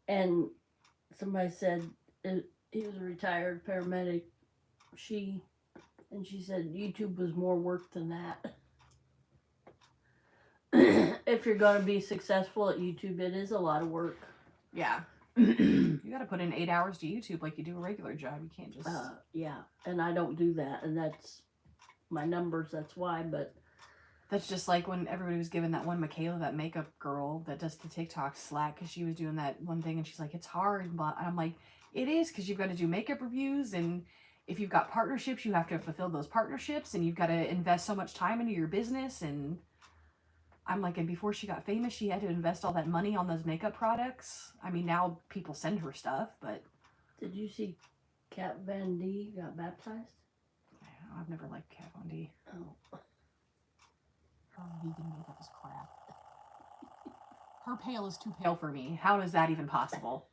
and somebody said he was a retired paramedic. She said YouTube was more work than that. If you're going to be successful at YouTube, it is a lot of work. Yeah. You got to put in 8 hours to YouTube like you do a regular job. You can't just... yeah, and I don't do that, and that's my numbers, that's why, but... That's just like when everybody was giving that one Michaela, that makeup girl that does the TikTok, slack because she was doing that one thing and she's like, it's hard. But I'm like, it is, because you've got to do makeup reviews, and if you've got partnerships, you have to fulfill those partnerships, and you've got to invest so much time into your business. And I'm like, and before she got famous, she had to invest all that money on those makeup products. I mean, now people send her stuff, but... Did you see Kat Von D got baptized? I've never liked Kat Von D. Oh. Her vegan makeup is crap. Her pale is too pale for me. How is that even possible?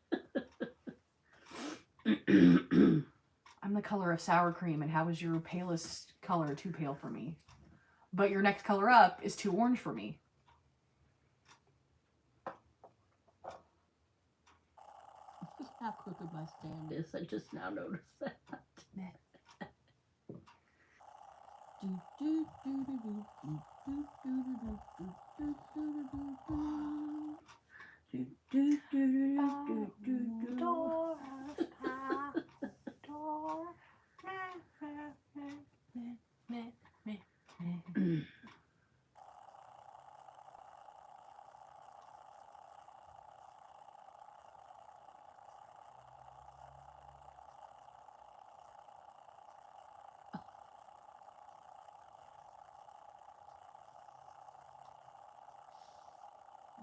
I'm the color of sour cream, and how is your palest color too pale for me? But your next color up is too orange for me. How crooked my stand is. I just now noticed that.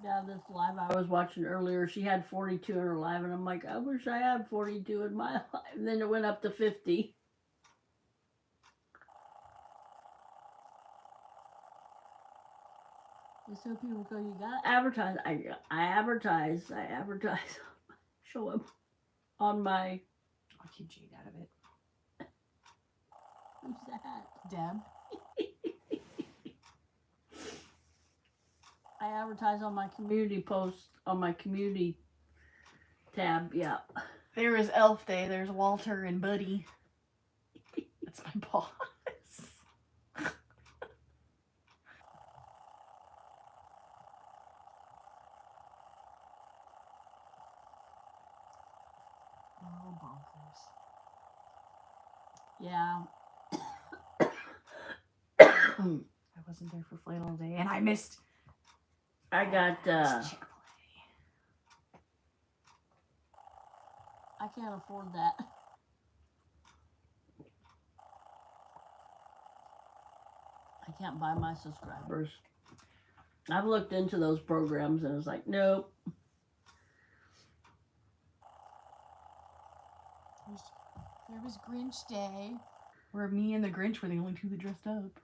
Yeah, this live I was watching earlier, she had 42 in her live, and I'm like, I wish I had 42 in my live. And then it went up to 50. So people go, you gotta advertise. I advertise. Show up on my... I'll keep Jade out of it. Who's that? Deb. I advertise on my community post, on my community tab, yeah. There is Elf Day. There's Walter and Buddy. That's my boss. Oh, bonkers. Yeah. I wasn't there for Flight all day, and I missed... I got, Chick-fil-A. I can't afford that. I can't buy my subscribers. I've looked into those programs and it's like, nope. There was Grinch Day, where me and the Grinch were the only two that dressed up.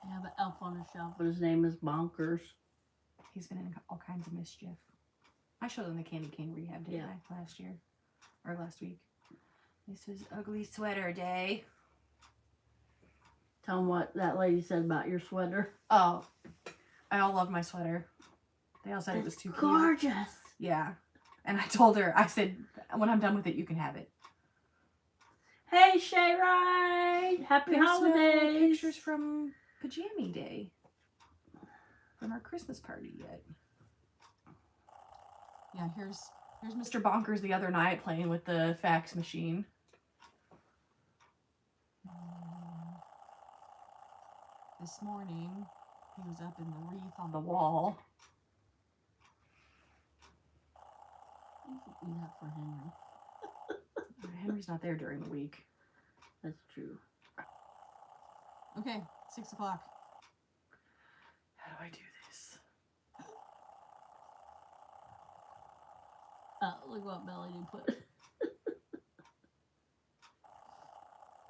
I have an elf on the shelf, but his name is Bonkers. He's been in all kinds of mischief. I showed him the Candy Cane rehab, didn't I, last year? Or last week. This was Ugly Sweater Day. Tell him what that lady said about your sweater. Oh, I all love my sweater. They all said it was too cute. Gorgeous. Yeah. And I told her, I said, when I'm done with it, you can have it. Hey, Shay Ride! Happy holidays! No pictures from Pajami Day. From our Christmas party yet. Yeah, here's Mr. Bonkers the other night playing with the fax machine. This morning, he was up in the wreath on the wall. Do that for Henry. Henry's not there during the week. That's true. Okay, 6 o'clock. How do I do this? Look what Melody put.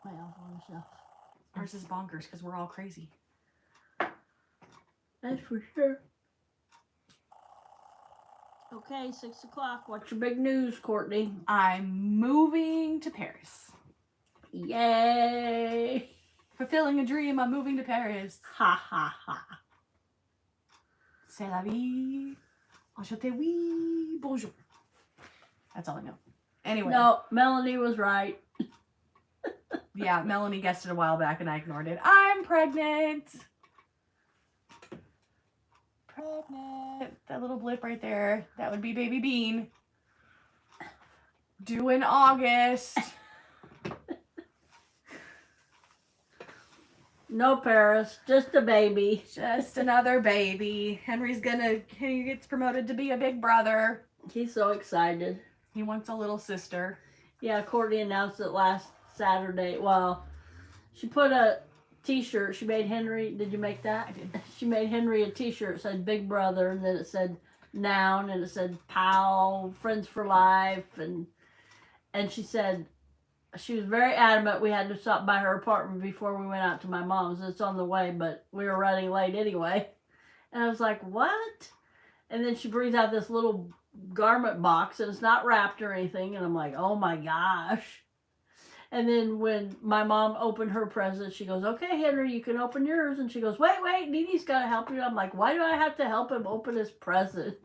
My elf on the shelf. Ours is Bonkers because we're all crazy. That's for sure. Okay, 6 o'clock. What's your big news, Courtney? I'm moving to Paris. Yay! Fulfilling a dream. I'm moving to Paris. Ha ha ha. C'est la vie. Enchanté, oui, bonjour. That's all I know. Anyway. No, Melanie was right. Yeah, Melanie guessed it a while back and I ignored it. I'm pregnant. Pregnant. That little blip right there. That would be baby Bean. Due in August. No Paris, just a baby. Just another baby. Henry gets promoted to be a big brother. He's so excited. He wants a little sister. Yeah, Courtney announced it last Saturday. Well, she put a t-shirt. She made Henry, did you make that? I did. She made Henry a t-shirt. It said Big Brother, and then it said Noun, and it said Pal, Friends for Life, and she said she was very adamant we had to stop by her apartment before we went out to my mom's. It's on the way, but we were running late anyway. And I was like, what? And then she brings out this little garment box, and it's not wrapped or anything, and I'm like, oh my gosh. And then when my mom opened her present, she goes, okay, Henry, you can open yours. And she goes, wait, Nene's got to help you. I'm like, why do I have to help him open his present?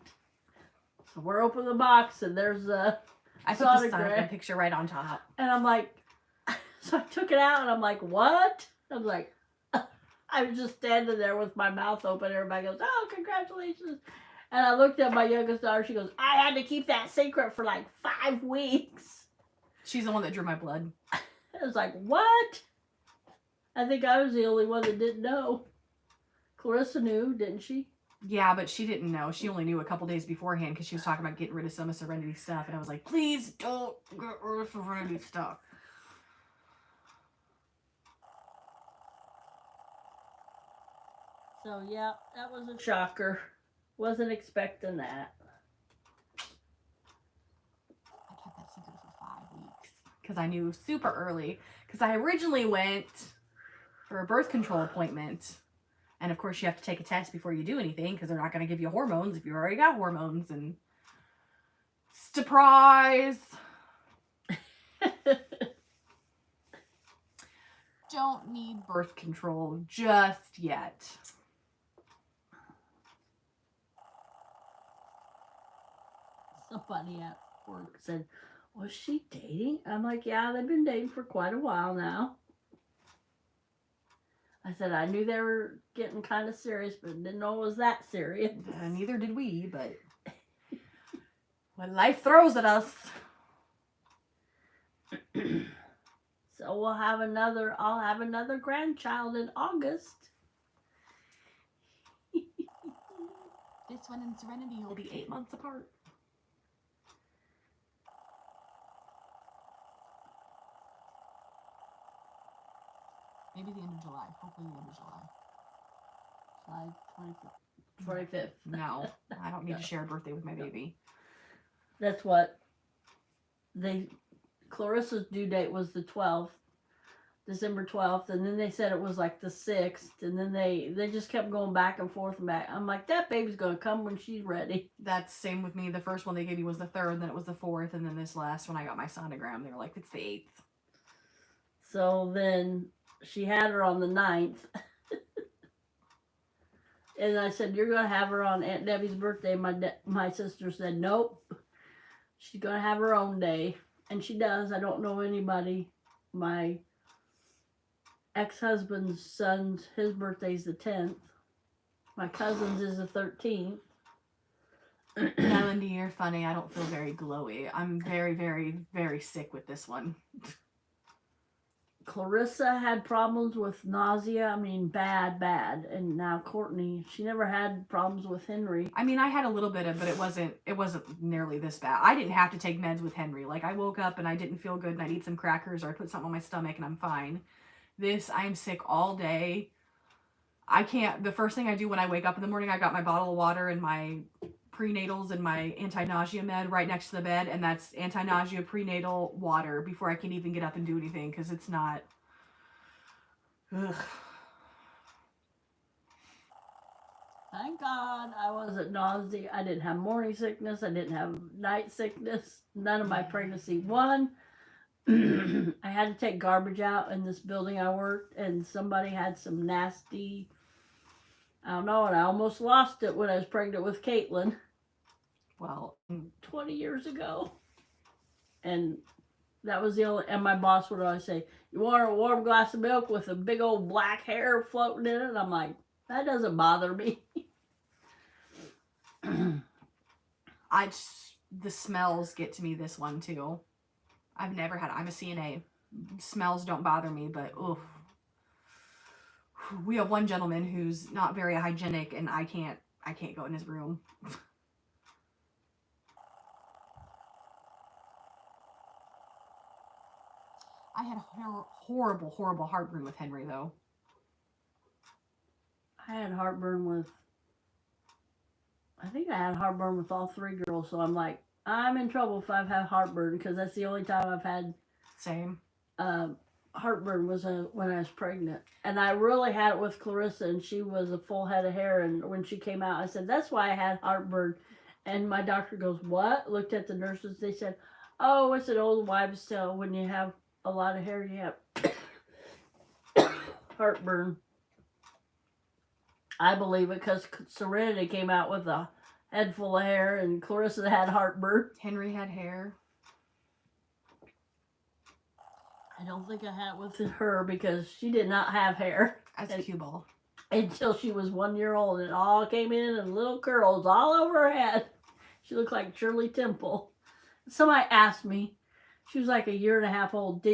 So we're opening the box, and there's a I put the sign picture right on top. And I'm like, so I took it out, and I'm like, what? I was like, I was just standing there with my mouth open. Everybody goes, oh, congratulations. And I looked at my youngest daughter. She goes, I had to keep that secret for like 5 weeks. She's the one that drew my blood. I was like, what? I think I was the only one that didn't know. Clarissa knew, didn't she? Yeah, but she didn't know. She only knew a couple days beforehand because she was talking about getting rid of some of Serenity's stuff. And I was like, please don't get rid of Serenity's stuff. So, yeah, that was a shocker. Wasn't expecting that. I kept that secret for 5 weeks. Because I knew super early. Because I originally went for a birth control appointment. And of course you have to take a test before you do anything. Because they're not going to give you hormones if you already got hormones. And surprise! Don't need birth control just yet. Somebody at work said, was she dating? I'm like, yeah, they've been dating for quite a while now. I said, I knew they were getting kind of serious, but didn't know it was that serious. Neither did we, but when life throws at us. So I'll have another grandchild in August. This one and Serenity will be 8 months apart. Maybe the end of July. Hopefully the end of July. July 25th. No, I don't need to share a birthday with my baby. That's what Clarissa's due date was the 12th, December 12th, and then they said it was like the 6th, and then they just kept going back and forth and back. I'm like, that baby's gonna come when she's ready. That's same with me. The first one they gave me was the 3rd, then it was the 4th, and then this last one I got my sonogram, they were like, it's the 8th. So then she had her on the 9th. And I said, you're going to have her on Aunt Debbie's birthday. My sister said, nope. She's going to have her own day. And she does. I don't know anybody. My ex-husband's son's, his birthday's the 10th. My cousin's is the 13th. Melanie, you're funny. I don't feel very glowy. I'm very, very, very sick with this one. Clarissa had problems with nausea. I mean, bad. And now Courtney, she never had problems with Henry. I mean, I had a little bit of, but it wasn't nearly this bad. I didn't have to take meds with Henry. Like, I woke up and I didn't feel good and I'd eat some crackers or I'd put something on my stomach and I'm fine. This, I'm sick all day. I can't, the first thing I do when I wake up in the morning, I got my bottle of water and my prenatals and my anti-nausea med right next to the bed, and that's anti-nausea prenatal water before I can even get up and do anything, because it's not. Ugh. Thank God I wasn't nauseous. I didn't have morning sickness. I didn't have night sickness. None of my pregnancy. One, I had to take garbage out in this building I worked, and somebody had some nasty, I don't know, and I almost lost it when I was pregnant with Caitlin. Well, 20 years ago. And that was the only, and my boss would always say, you want a warm glass of milk with a big old black hair floating in it? And I'm like, that doesn't bother me. The smells get to me this one too. I'm a CNA. Smells don't bother me, but oof. We have one gentleman who's not very hygienic, and I can't go in his room. I had horrible heartburn with Henry, though. I had heartburn with all three girls, so I'm like, I'm in trouble if I've had heartburn, because that's the only time I've had Same. Heartburn was when I was pregnant. And I really had it with Clarissa, and she was a full head of hair, and when she came out, I said, that's why I had heartburn. And my doctor goes, what? Looked at the nurses, they said, oh, it's an old wives' tale. When you have a lot of hair, you have heartburn. I believe it because Serenity came out with a head full of hair, and Clarissa had heartburn. Henry had hair. I don't think I had it with her because she did not have hair. As a cue ball. Until she was 1 year old, and it all came in little curls all over her head. She looked like Shirley Temple. Somebody asked me, she was like 1.5 years old,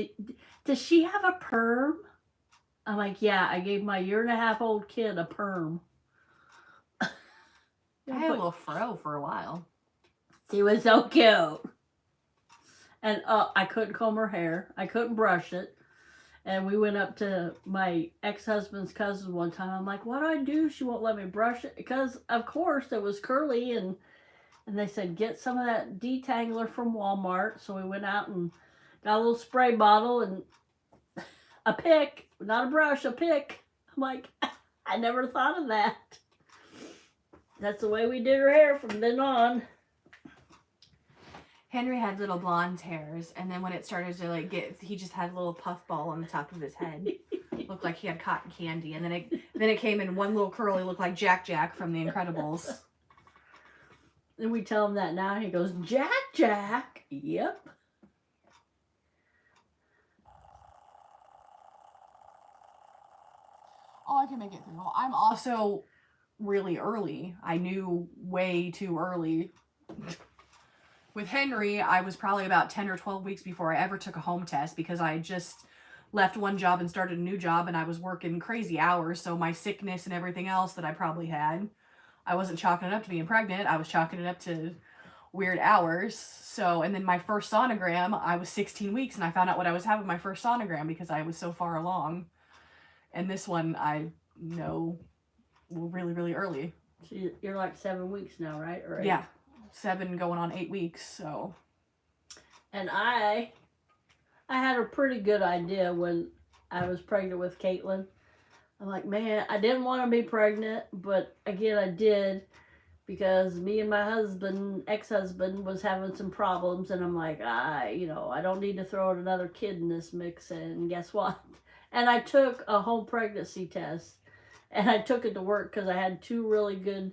does she have a perm? I'm like, yeah, I gave my 1.5 year old kid a perm. I had a little fro for a while. She was so cute. And I couldn't comb her hair. I couldn't brush it. And we went up to my ex-husband's cousin one time. I'm like, what do I do? She won't let me brush it. Because, of course, it was curly. And they said, get some of that detangler from Walmart. So we went out and got a little spray bottle and a pick. Not a brush, a pick. I'm like, I never thought of that. That's the way we did her hair from then on. Henry had little blonde hairs, and then when it started to he just had a little puff ball on the top of his head. Looked like he had cotton candy, and then it came in one little curl. He looked like Jack from The Incredibles. And we tell him that now, and he goes, Jack. Yep. Oh, I can make it through. I'm also really early. I knew way too early. With Henry, I was probably about 10 or 12 weeks before I ever took a home test because I had just left one job and started a new job, and I was working crazy hours, so my sickness and everything else that I probably had, I wasn't chalking it up to being pregnant. I was chalking it up to weird hours. So, and then my first sonogram, I was 16 weeks, and I found out what I was having my first sonogram because I was so far along. And this one, I know really, really early. So you're like 7 weeks now, right? Or 8? Yeah. 7 going on 8 weeks, so. And I had a pretty good idea when I was pregnant with Caitlin. I'm like, man, I didn't want to be pregnant, but again, I did because me and my ex-husband was having some problems, and I'm like, I don't need to throw another kid in this mix, and guess what? And I took a home pregnancy test, and I took it to work because I had 2 really good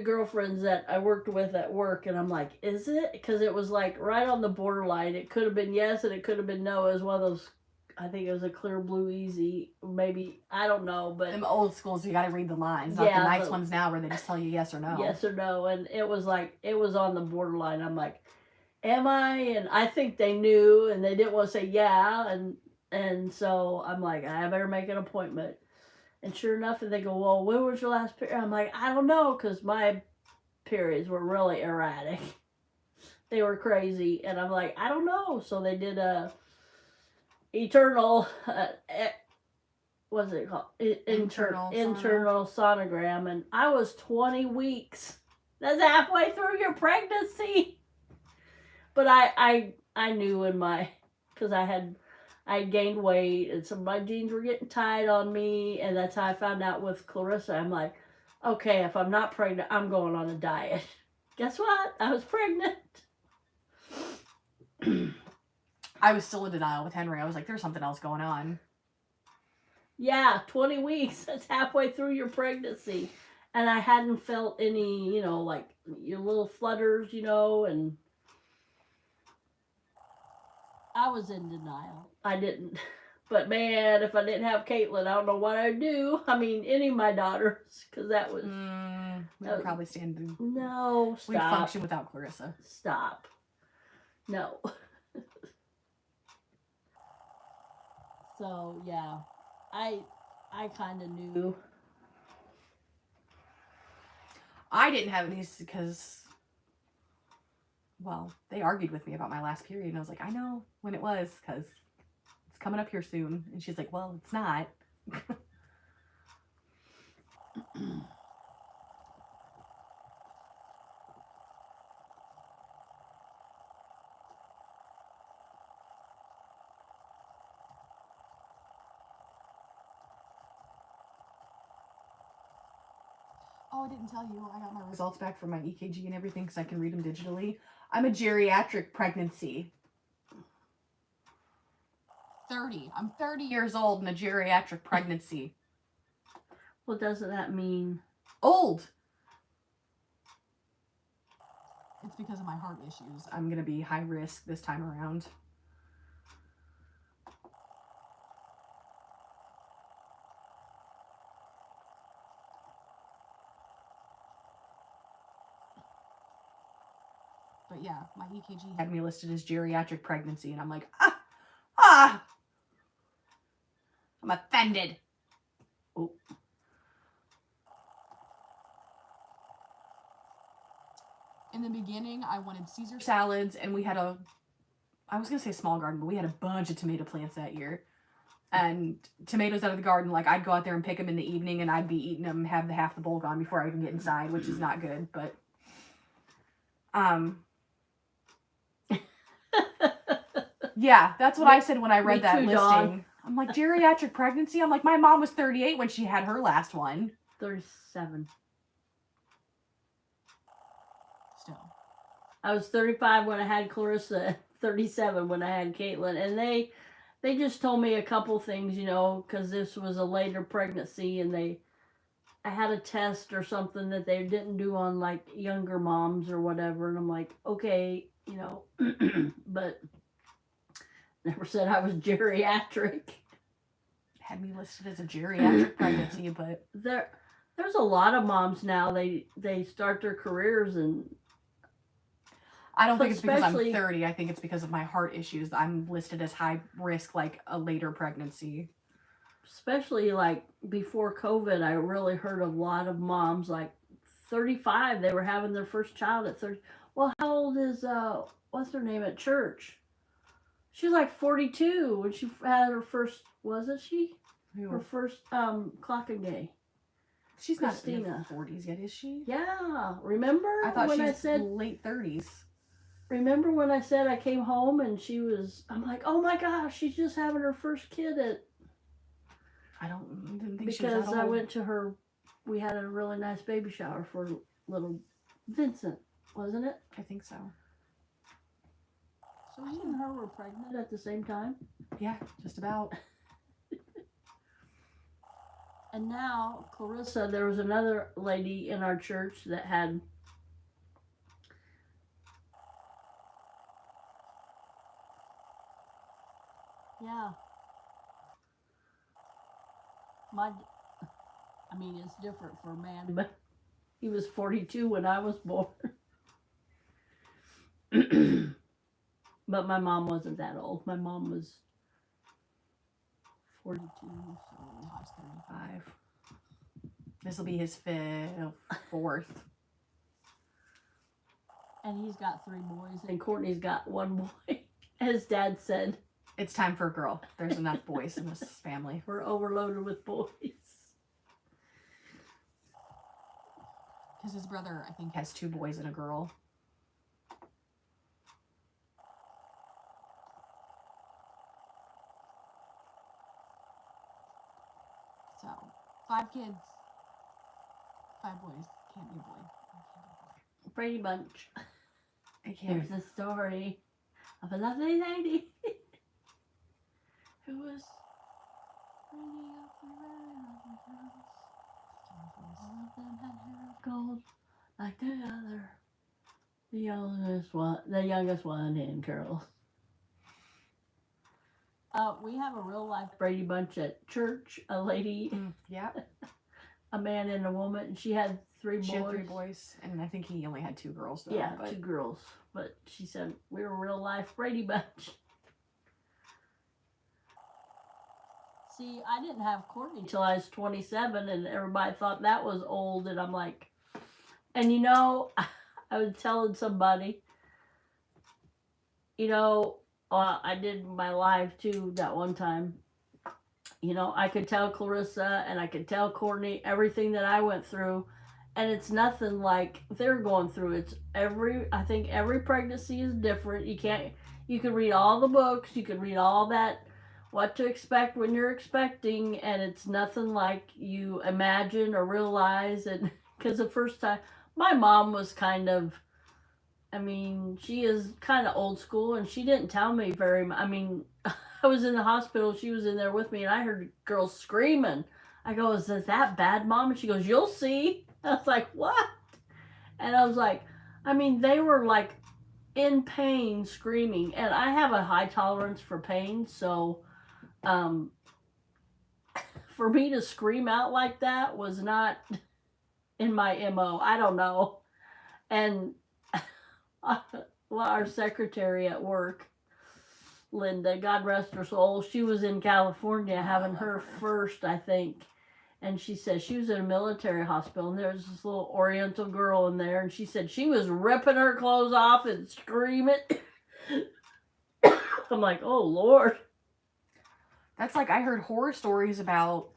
girlfriends that I worked with at work, and I'm like, is it? Because it was like right on the borderline. It could have been yes, and it could have been no. It was one of those, I think it was a Clear Blue Easy, maybe, I don't know, but them old schools, you got to read the lines, not the nice ones now where they just tell you yes or no. Yes or no, and it was on the borderline. I'm like, am I? And I think they knew, and they didn't want to say yeah, and so I'm like, I better make an appointment. And sure enough, and they go, well, when was your last period? I'm like, I don't know, because my periods were really erratic. They were crazy. And I'm like, I don't know. So they did a what's it called? Internal sonogram. And I was 20 weeks. That's halfway through your pregnancy. But I knew because I gained weight, and some of my jeans were getting tight on me, and that's how I found out with Clarissa. I'm like, okay, if I'm not pregnant, I'm going on a diet. Guess what? I was pregnant. I was still in denial with Henry. I was like, there's something else going on. Yeah, 20 weeks. That's halfway through your pregnancy. And I hadn't felt any, you know, like your little flutters, you know, and I was in denial. I didn't. But man, if I didn't have Caitlin, I don't know what I'd do. I mean, any of my daughters, because that was. We would probably stand. No, stop. We'd function without Clarissa. Stop. No. So yeah, I kind of knew. I didn't have any because, well, they argued with me about my last period, and I was like, I know when it was because it's coming up here soon. And she's like, well, it's not. Oh, I didn't tell you. I got my results back from my EKG and everything because I can read them digitally. I'm a geriatric pregnancy. 30. I'm 30 years old and a geriatric pregnancy. Well, doesn't that mean old? It's because of my heart issues. I'm going to be high risk this time around. But yeah, my EKG had me listed as geriatric pregnancy, and I'm like, I'm offended. Oh. In the beginning, I wanted Caesar salads, and we had I was going to say a small garden, but we had a bunch of tomato plants that year. And tomatoes out of the garden, like, I'd go out there and pick them in the evening, and I'd be eating them, have half the bowl gone before I even get inside, which is not good, but, yeah, that's what I said when I read that listing. Dawn. I'm like, geriatric pregnancy? I'm like, my mom was 38 when she had her last one. 37. Still. I was 35 when I had Clarissa, 37 when I had Caitlin, and they just told me a couple things, you know, because this was a later pregnancy, and I had a test or something that they didn't do on, like, younger moms or whatever, and I'm like, okay, you know, but never said I was geriatric. Had me listed as a geriatric pregnancy, but there's a lot of moms now, they start their careers, and I don't think it's because I'm 30. I think it's because of my heart issues. I'm listed as high risk, like a later pregnancy. Especially like before COVID, I really heard a lot of moms like 35. They were having their first child at 30. Well, how old is what's her name at church? She was like 42 when she had her first. Wasn't she? Who? Her first clocking day. She's Christina. Not in her 40s yet, is she? Yeah. Remember? I thought when I said late 30s. Remember when I said I came home and I'm like, oh my gosh, she's just having her first kid at. Didn't think because she was that old. I went to her. We had a really nice baby shower for little Vincent, wasn't it? I think so. So you and her were pregnant at the same time? Yeah, just about. And now, Clarissa, there was another lady in our church that had yeah. I mean, it's different for a man, but he was 42 when I was born. But my mom wasn't that old. My mom was 42, so I was 35. This will be his fourth. And he's got 3 boys, and Courtney's got 1 boy. As Dad said, it's time for a girl. There's enough boys in this family. We're overloaded with boys. Because his brother, I think, has 2 boys and a girl. So, 5 kids. 5 boys. Can't be a boy. Brady Bunch. I can't. There's a story of a lovely lady who was bringing up some very lovely girls. All of them had hair of gold like the other. The youngest one in curls. We have a real life Brady Bunch at church. A lady, Yeah. a man and a woman. She had 3 boys. She had 3 boys, and I think he only had 2 girls. Though, Yeah, but 2 girls. But she said we were a real life Brady Bunch. See, I didn't have Courtney till I was 27, and everybody thought that was old. And I'm like, and you know, I was telling somebody, you know, I did my live too that one time. You know, I could tell Clarissa and I could tell Courtney everything that I went through, and it's nothing like they're going through. I think every pregnancy is different. You can read all the books, you can read all that, what to expect when you're expecting, and it's nothing like you imagine or realize. And because the first time, my mom was kind of, I mean, she is kind of old school, and she didn't tell me very much. I mean, I was in the hospital, she was in there with me, and I heard girls screaming. I go, is that bad, Mom? And she goes, you'll see. I was like, what? And I was like, I mean, they were like in pain, screaming, and I have a high tolerance for pain, so for me to scream out like that was not in my MO. I don't know. And our secretary at work, Linda, God rest her soul, she was in California having her first, I think. And she said she was in a military hospital, and there's this little Oriental girl in there, and she said she was ripping her clothes off and screaming. I'm like, oh, Lord. That's like, I heard horror stories about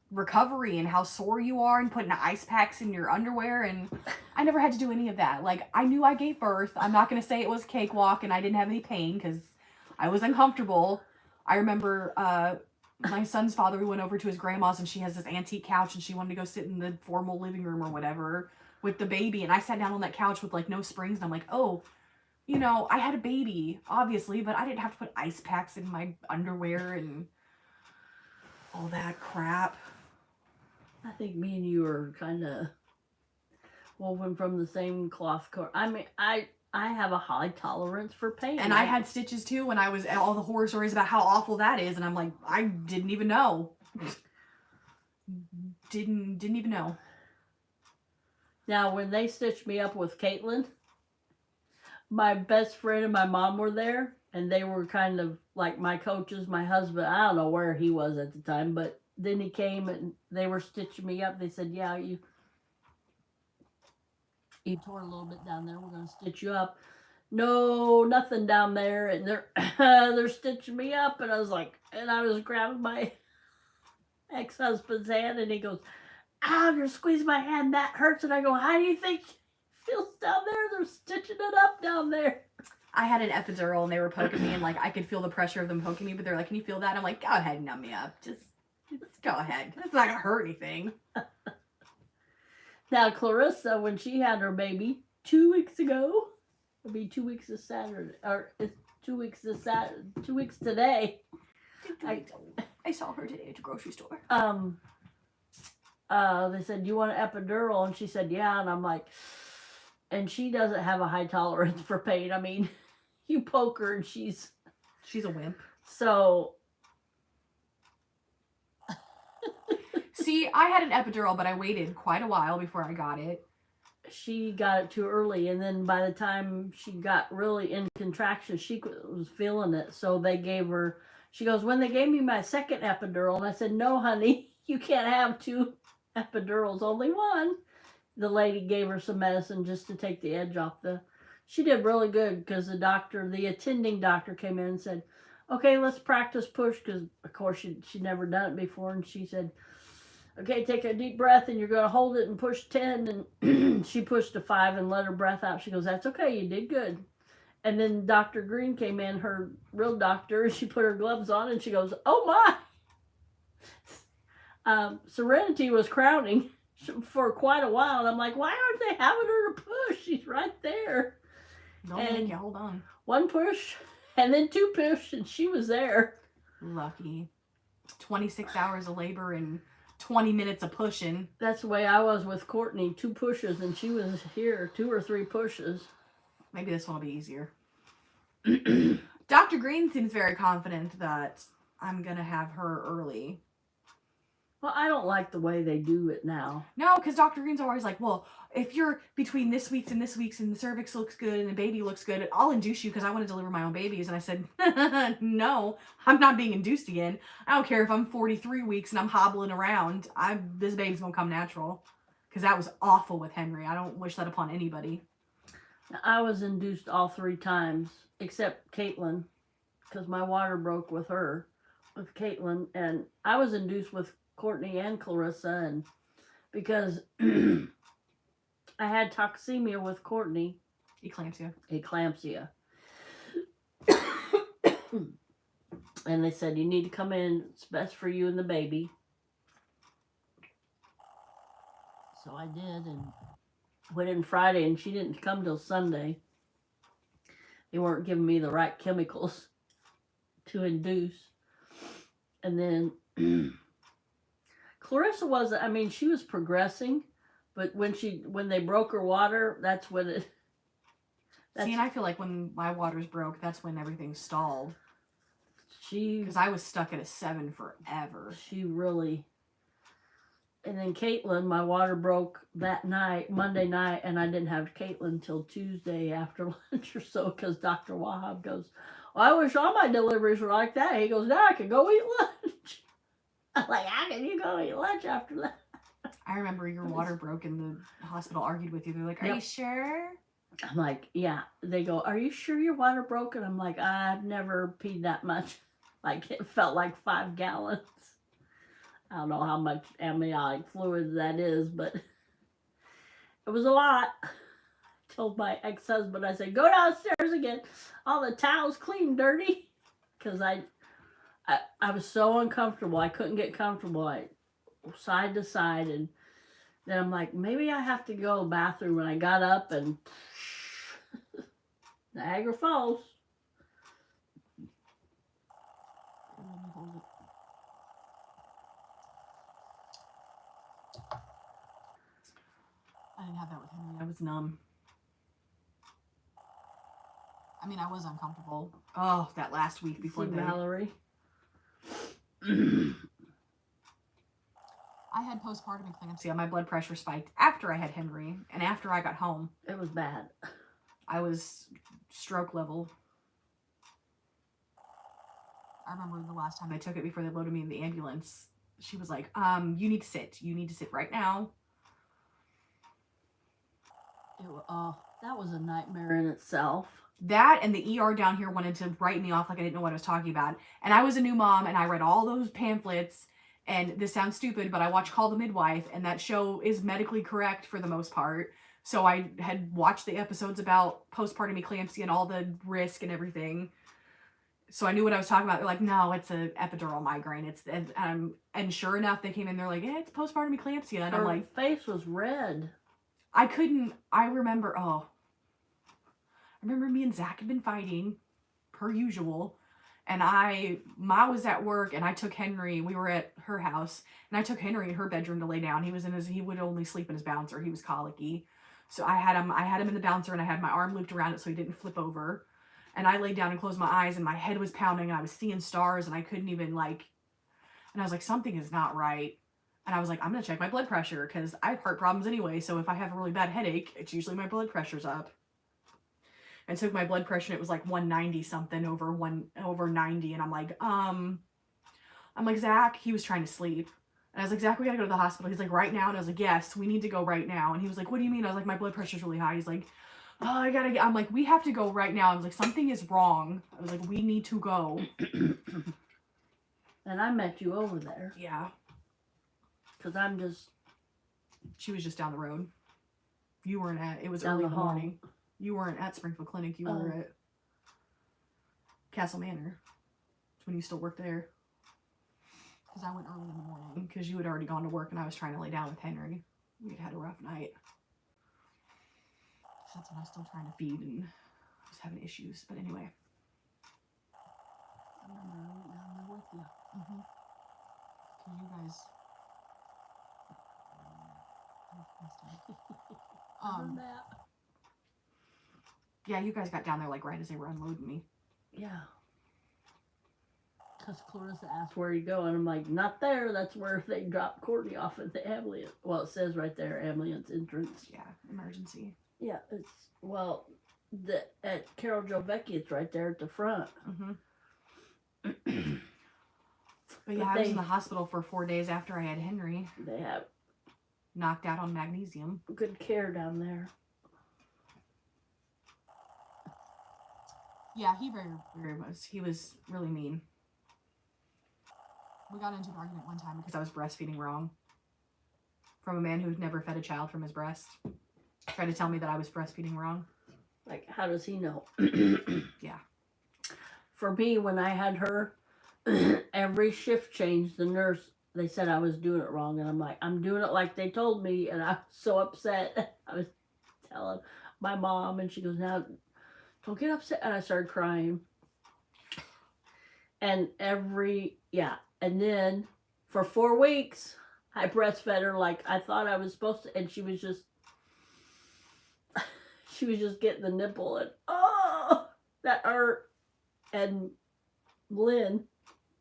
recovery and how sore you are and putting ice packs in your underwear, and I never had to do any of that. Like, I knew I gave birth. I'm not going to say it was cakewalk and I didn't have any pain because I was uncomfortable. I remember my son's father, we went over to his grandma's, and she has this antique couch, and she wanted to go sit in the formal living room or whatever with the baby, and I sat down on that couch with like no springs, and I'm like, oh, you know, I had a baby, obviously, but I didn't have to put ice packs in my underwear and all that crap. I think me and you are kind of woven from the same cloth cord. I mean, I have a high tolerance for pain. And I had stitches too when I was all the horror stories about how awful that is, and I'm like, I didn't even know. Didn't even know. Now, when they stitched me up with Caitlin, my best friend and my mom were there, and they were kind of like my coaches, my husband. I don't know where he was at the time, but then he came and they were stitching me up. They said, yeah, you tore a little bit down there. We're going to stitch you up. No, nothing down there. And they're stitching me up. And I was like, and I was grabbing my ex-husband's hand, and he goes, ow, you're squeezing my hand. That hurts. And I go, how do you think it feels down there? They're stitching it up down there. I had an epidural, and they were poking me, and like I could feel the pressure of them poking me, but they're like, can you feel that? I'm like, go ahead, numb me up. Just go ahead. It's not going to hurt anything. Now, Clarissa, when she had her baby 2 weeks ago, it'll be 2 weeks this Saturday, or it's 2 weeks this Saturday, 2 weeks today. I saw her today at the grocery store. They said, do you want an epidural? And she said, yeah. And I'm like, and she doesn't have a high tolerance for pain. I mean, you poke her and she's a wimp. So. See, I had an epidural, but I waited quite a while before I got it. She got it too early, and then by the time she got really in contraction, she was feeling it. So they gave her, she goes, when they gave me my second epidural, and I said, no, honey, you can't have 2 epidurals, only one. The lady gave her some medicine just to take the edge off she did really good, because the attending doctor came in and said, okay, let's practice push, because of course she'd never done it before, and she said, okay, take a deep breath, and you're going to hold it and push 10. And she pushed to 5 and let her breath out. She goes, that's okay, you did good. And then Dr. Green came in, her real doctor. She put her gloves on, and she goes, oh my. Serenity was crowning. for quite a while. And I'm like, why aren't they having her to push? She's right there. Don't And make you hold on. One push, and then 2 push, and she was there. Lucky. 26 hours of labor and 20 minutes of pushing. That's the way I was with Courtney. 2 pushes, and she was here 2 or 3 pushes. Maybe this one will be easier. Dr. Green seems very confident that I'm going to have her early. Well, I don't like the way they do it now. No, because Dr. Green's always like, well, if you're between this week's and the cervix looks good and the baby looks good, I'll induce you because I want to deliver my own babies. And I said, no, I'm not being induced again. I don't care if I'm 43 weeks and I'm hobbling around. This baby's going to come natural. Because that was awful with Henry. I don't wish that upon anybody. I was induced all 3 times, except Caitlin, because my water broke with her, with Caitlin. And I was induced with Courtney and Clarissa, and because I had toxemia with Courtney. Eclampsia. And they said, you need to come in. It's best for you and the baby. So I did, and went in Friday, and she didn't come till Sunday. They weren't giving me the right chemicals to induce. And then Clarissa wasn't, I mean, she was progressing, but when they broke her water, that's when it... See, and I feel like when my waters broke, that's when everything stalled. Because I was stuck at a 7 forever. She really... And then Caitlin, my water broke that night, Monday night, and I didn't have Caitlin till Tuesday after lunch or so, because Dr. Wahab goes, well, I wish all my deliveries were like that. He goes, now I can go eat lunch. I'm like, how can you go eat lunch after that? I remember your water broke and the hospital argued with you. They're like, are you sure? I'm like, yeah. They go, are you sure your water broke? And I'm like, I've never peed that much. Like, it felt like 5 gallons. I don't know how much amniotic fluid that is, but it was a lot. I told my ex-husband, I said, go downstairs and get all the towels clean, dirty. Because I was so uncomfortable. I couldn't get comfortable. I side to side, and then I'm like, maybe I have to go to the bathroom. And I got up, and Niagara Falls. I didn't have that with Henry. I was numb. I mean, I was uncomfortable. Oh, that last week before Valerie. I had postpartum eclampsia. My blood pressure spiked after I had Henry and after I got home. It was bad. I was stroke level. I remember the last time I took it before they loaded me in the ambulance. She was like, you need to sit. You need to sit right now. That was a nightmare in itself. That and the ER down here wanted to write me off like I didn't know what I was talking about. And I was a new mom and I read all those pamphlets. And this sounds stupid, but I watched Call the Midwife, and that show is medically correct for the most part. So I had watched the episodes about postpartum eclampsia and all the risk and everything. So I knew what I was talking about. They're like, no, it's an epidural migraine. And sure enough, they came in, they're like, yeah, it's postpartum eclampsia. And I'm like, face was red. I remember me and Zach had been fighting, per usual. And Ma was at work, and I took Henry, we were at her house, and I took Henry in her bedroom to lay down. He would only sleep in his bouncer. He was colicky. So I had him in the bouncer, and I had my arm looped around it so he didn't flip over. And I laid down and closed my eyes, and my head was pounding, and I was seeing stars, and I couldn't even, and I was like, something is not right. And I was like, I'm going to check my blood pressure, because I have heart problems anyway, so if I have a really bad headache, it's usually my blood pressure's up. And took my blood pressure, and it was like 190 something over 90, and I'm like, Zach, he was trying to sleep. And I was like, Zach, we gotta go to the hospital. He's like, right now? And I was like, yes, we need to go right now. And he was like, what do you mean? I was like, my blood pressure's really high. He's like, oh, I'm like, we have to go right now. I was like, something is wrong. I was like, we need to go. And I met you over there. Yeah. Because she was just down the road. You weren't it was down early in the the morning. You weren't at Springfield Clinic. You were at Castle Manor. When you still worked there. Because I went early in the morning. Because you had already gone to work and I was trying to lay down with Henry. We had a rough night. That's when I was still trying to feed and was having issues. But anyway. I remember I went down there with you. Mm-hmm. Okay, you guys. That. Yeah, you guys got down there like right as they were unloading me. Yeah. Because Clarissa asked where you go, and I'm like, not there. That's where they dropped Courtney off at the ambulance. Well, it says right there, ambulance entrance. Yeah, emergency. Yeah, it's, well, at Carol Joe Vecchi, it's right there at the front. Mm-hmm. But yeah, I was in the hospital for 4 days after I had Henry. They have Knocked out on magnesium. good care down there. Yeah, he very was. He was really mean. We got into an argument one time because I was breastfeeding wrong. From a man who had never fed a child from his breast. Tried to tell me that I was breastfeeding wrong. Like, how does he know? Yeah. For me, when I had her, every shift change, the nurse, they said I was doing it wrong. And I'm like, I'm doing it like they told me. And I was so upset. I was telling my mom, and she goes, now, don't get upset. And I started crying. And and then for 4 weeks, I breastfed her like I thought I was supposed to. And she was just getting the nipple, and oh, that hurt. And Lynn,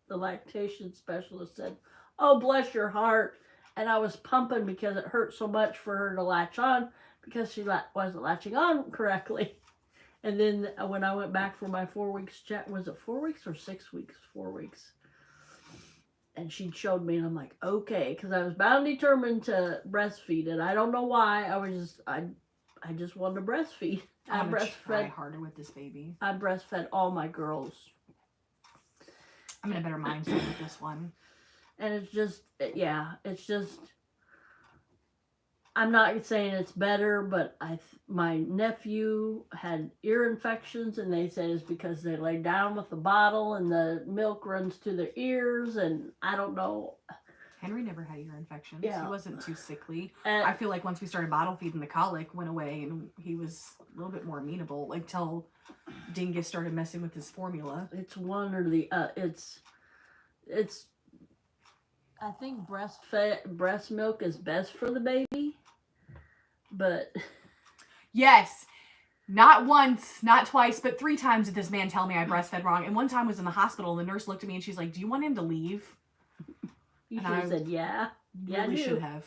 the lactation specialist, said, oh, bless your heart. And I was pumping because it hurt so much for her to latch on because she wasn't latching on correctly. And then when I went back for my 4 weeks check, was it 4 weeks or 6 weeks? 4 weeks. And she showed me, and I'm like, okay, because I was bound determined to breastfeed, and I don't know why. I just wanted to breastfeed. I'm gonna try harder with this baby. I breastfed all my girls. I'm in a better mindset with this one. And it's just, I'm not saying it's better, but my nephew had ear infections, and they said it's because they lay down with the bottle and the milk runs to their ears, and I don't know. Henry never had ear infections. Yeah. He wasn't too sickly. I feel like once we started bottle feeding, the colic went away, and he was a little bit more amenable, like till Dingus started messing with his formula. It's one or the, it's, I think breast milk is best for the baby, but. Yes. Not once, not twice, but 3 times did this man tell me I breastfed wrong. And one time I was in the hospital, and the nurse looked at me and she's like, do you want him to leave? You should have said, yeah. Yeah, really should have.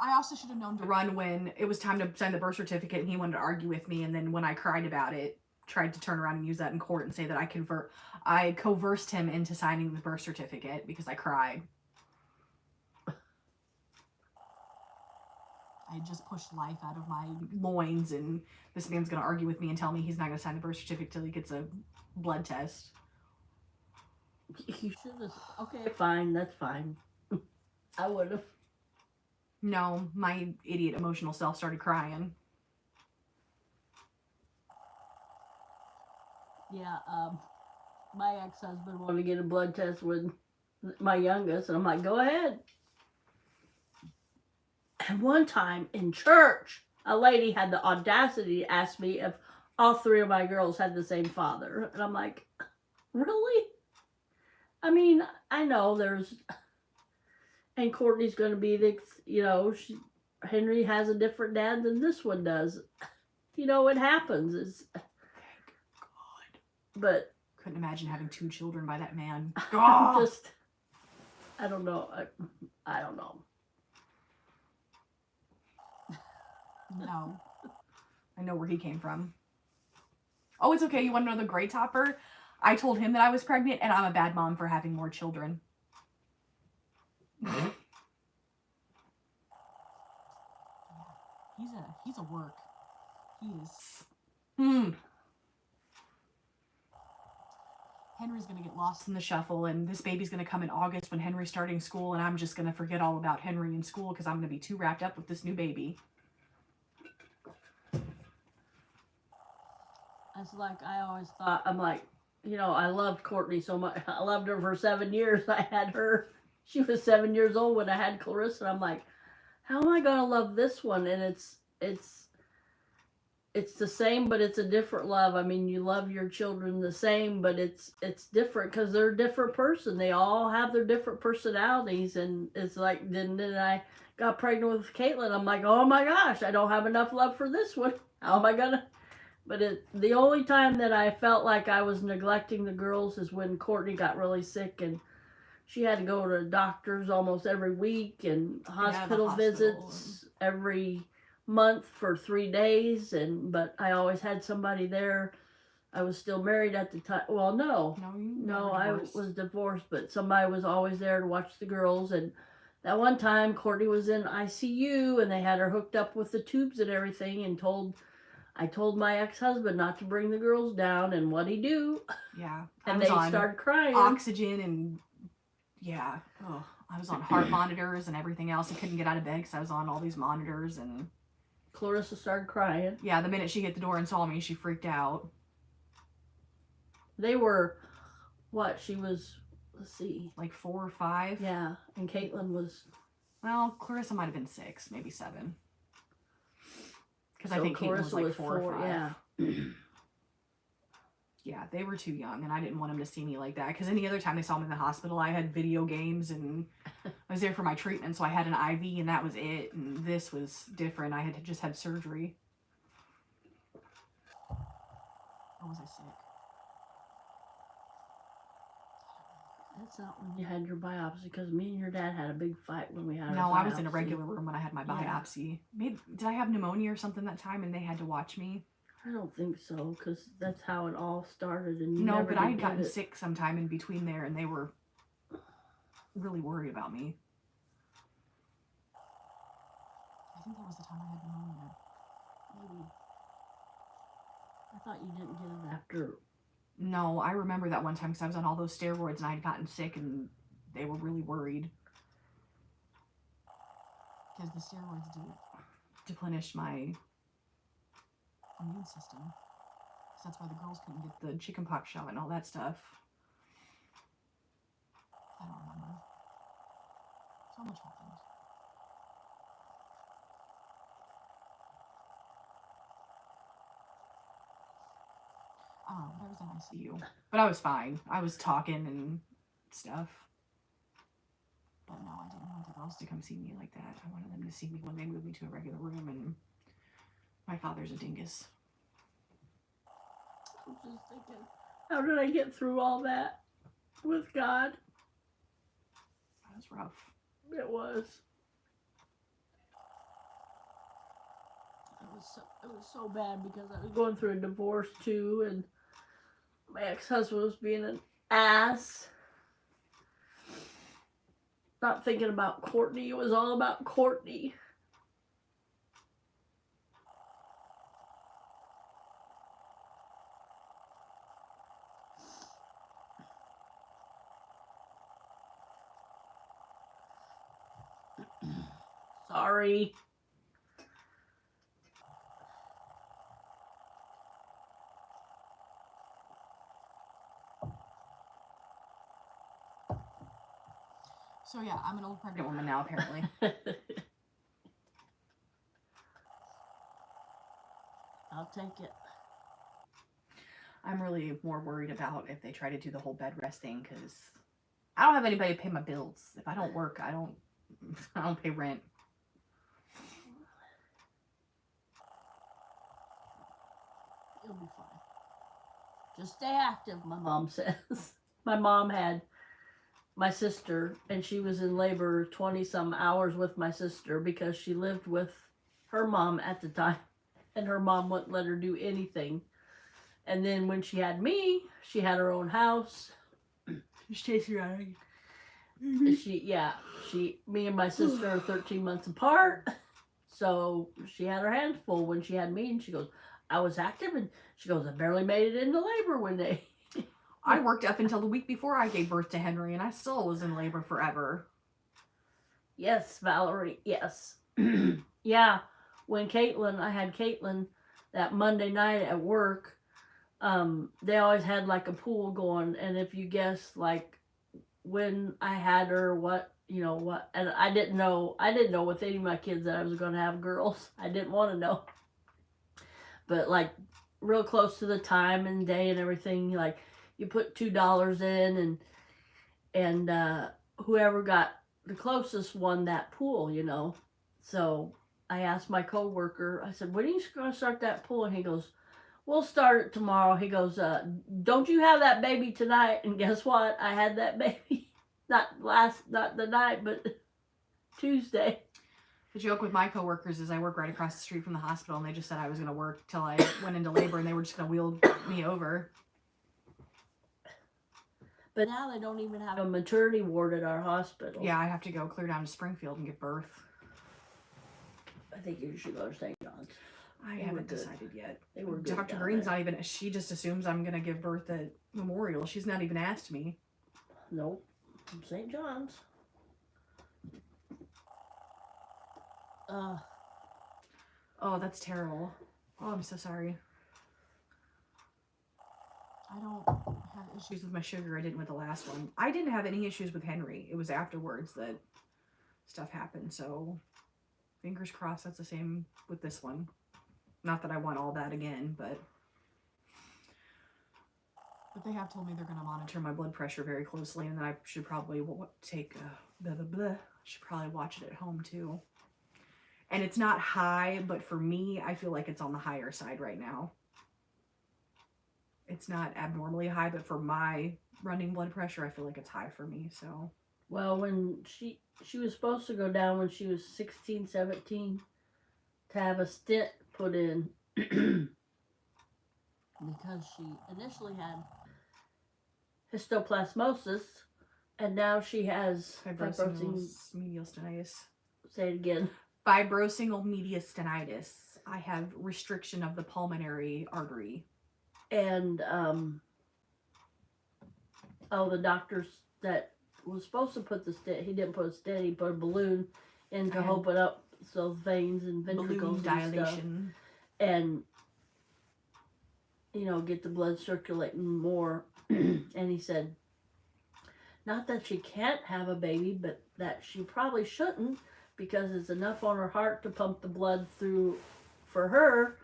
I also should have known to run when it was time to sign the birth certificate, and he wanted to argue with me. And then when I cried about it, tried to turn around and use that in court and say that I coerced him into signing the birth certificate because I cried. I just pushed life out of my loins, and this man's going to argue with me and tell me he's not going to sign the birth certificate till he gets a blood test. You should have. Okay, fine. That's fine. I would have. No, my idiot emotional self started crying. Yeah, my ex-husband wanted to get a blood test with my youngest, and I'm like, go ahead. And one time in church, a lady had the audacity to ask me if all 3 of my girls had the same father. And I'm like, really? I mean, I know and Courtney's going to be Henry has a different dad than this one does. It happens. Thank God. But. Couldn't imagine having 2 children by that man. I don't know. I don't know. No. I know where he came from. Oh, it's okay. You want to know the great topper? I told him that I was pregnant, and I'm a bad mom for having more children. He's a work. He is. Henry's going to get lost in the shuffle, and this baby's going to come in August when Henry's starting school, and I'm just going to forget all about Henry in school because I'm going to be too wrapped up with this new baby. It's like I always thought, I'm like, I loved Courtney so much. I loved her for 7 years. I had her. She was 7 years old when I had Clarissa, and I'm like, how am I gonna love this one? And it's the same, but it's a different love. I mean, you love your children the same, but it's different because they're a different person. They all have their different personalities, and it's like then I got pregnant with Caitlin. I'm like, oh my gosh, I don't have enough love for this one. How am I gonna? But the only time that I felt like I was neglecting the girls is when Courtney got really sick and she had to go to doctors almost every week and hospital visits every month for 3 days. But I always had somebody there. I was still married at the time. Well, no, I was divorced, but somebody was always there to watch the girls. And that one time, Courtney was in ICU, and they had her hooked up with the tubes and everything, and I told my ex-husband not to bring the girls down, and what'd he do? Yeah. And they started crying. Oxygen and, yeah. Oh, I was on heart monitors and everything else. I couldn't get out of bed because I was on all these monitors. And Clarissa started crying. Yeah, the minute she hit the door and saw me, she freaked out. They were, she was, let's see. Like 4 or 5? Yeah, and Caitlin was... Well, Clarissa might have been 6, maybe 7. Because I think Clarissa Caitlin was like 4 or 5. Yeah. Yeah, they were too young, and I didn't want them to see me like that. Because any other time they saw me in the hospital, I had video games, and I was there for my treatment, so I had an IV, and that was it. And this was different. I had just had surgery. Or was I sick? That's not when you had your biopsy, because me and your dad had a big fight when we had our No, biopsy. I was in a regular room when I had my biopsy. Maybe, did I have pneumonia or something that time, and they had to watch me? I don't think so, because that's how it all started. And no, but I had gotten sick sometime in between there, and they were really worried about me. I think that was the time I had pneumonia. Maybe. I thought you didn't get it after. No, I remember that one time because I was on all those steroids and I had gotten sick, and they were really worried. Because the steroids do deplenish my immune system. So that's why the girls couldn't get the chickenpox shot and all that stuff. I don't remember. So much happened. I don't know, but I was in ICU. But I was fine. I was talking and stuff. But no, I didn't want the girls to come see me like that. I wanted them to see me when they moved me to a regular room, and my father's a dingus. I'm just thinking, how did I get through all that with God? That was rough. It was. It was so bad because I was going through a divorce too, and my ex-husband was being an ass. Not thinking about Courtney. It was all about Courtney. Sorry. So yeah, I'm an old pregnant woman now, apparently. I'll take it. I'm really more worried about if they try to do the whole bed rest thing, because I don't have anybody to pay my bills. If I don't work, I don't pay rent. You'll be fine. Just stay active, my mom says. My mom had my sister, and she was in labor 20-some hours with my sister because she lived with her mom at the time, and her mom wouldn't let her do anything. And then when she had me, she had her own house. Stationary. Me and my sister are 13 months apart. So she had her hands full when she had me, and she goes, I was active, and she goes, I barely made it into labor one day. I worked up until the week before I gave birth to Henry, and I still was in labor forever. Yes, Valerie, yes. Yeah, when I had Caitlin that Monday night at work, they always had like a pool going, and if you guess like when I had her, what you know what, and I didn't know with any of my kids that I was going to have girls. I didn't want to know. But like real close to the time and day and everything, like you put $2 in, and whoever got the closest won that pool, you know. So I asked my coworker, I said, when are you going to start that pool? And he goes, we'll start it tomorrow. He goes, don't you have that baby tonight? And guess what? I had that baby. Not the night, but Tuesday. The joke with my coworkers is I work right across the street from the hospital, and they just said I was going to work till I went into labor, and they were just going to wheel me over. But now they don't even have a maternity ward at our hospital. Yeah, I have to go clear down to Springfield and give birth. I think you should go to St. John's. I haven't decided yet. They were good. Dr. Green's not even, she just assumes I'm going to give birth at Memorial. She's not even asked me. Nope. St. John's. Oh, that's terrible. Oh, I'm so sorry. I don't have issues with my sugar. I didn't with the last one. I didn't have any issues with Henry. It was afterwards that stuff happened. So fingers crossed that's the same with this one. Not that I want all that again, but they have told me they're going to monitor my blood pressure very closely, and then I should probably take should probably watch it at home too. And it's not high, but for me, I feel like it's on the higher side right now. It's not abnormally high, but for my running blood pressure, I feel like it's high for me. So, well, when she was supposed to go down when she was 16, 17 to have a stent put in because she initially had histoplasmosis, and now she has fibrosing medial stenitis. Say it again. Fibrosing medial stenitis. I have restriction of the pulmonary artery. And the doctors that was supposed to put the stent, he didn't put a stent, he put a balloon in to open up those veins and ventricles and dilation stuff, and you know, get the blood circulating more. And he said, not that she can't have a baby, but that she probably shouldn't, because it's enough on her heart to pump the blood through for her,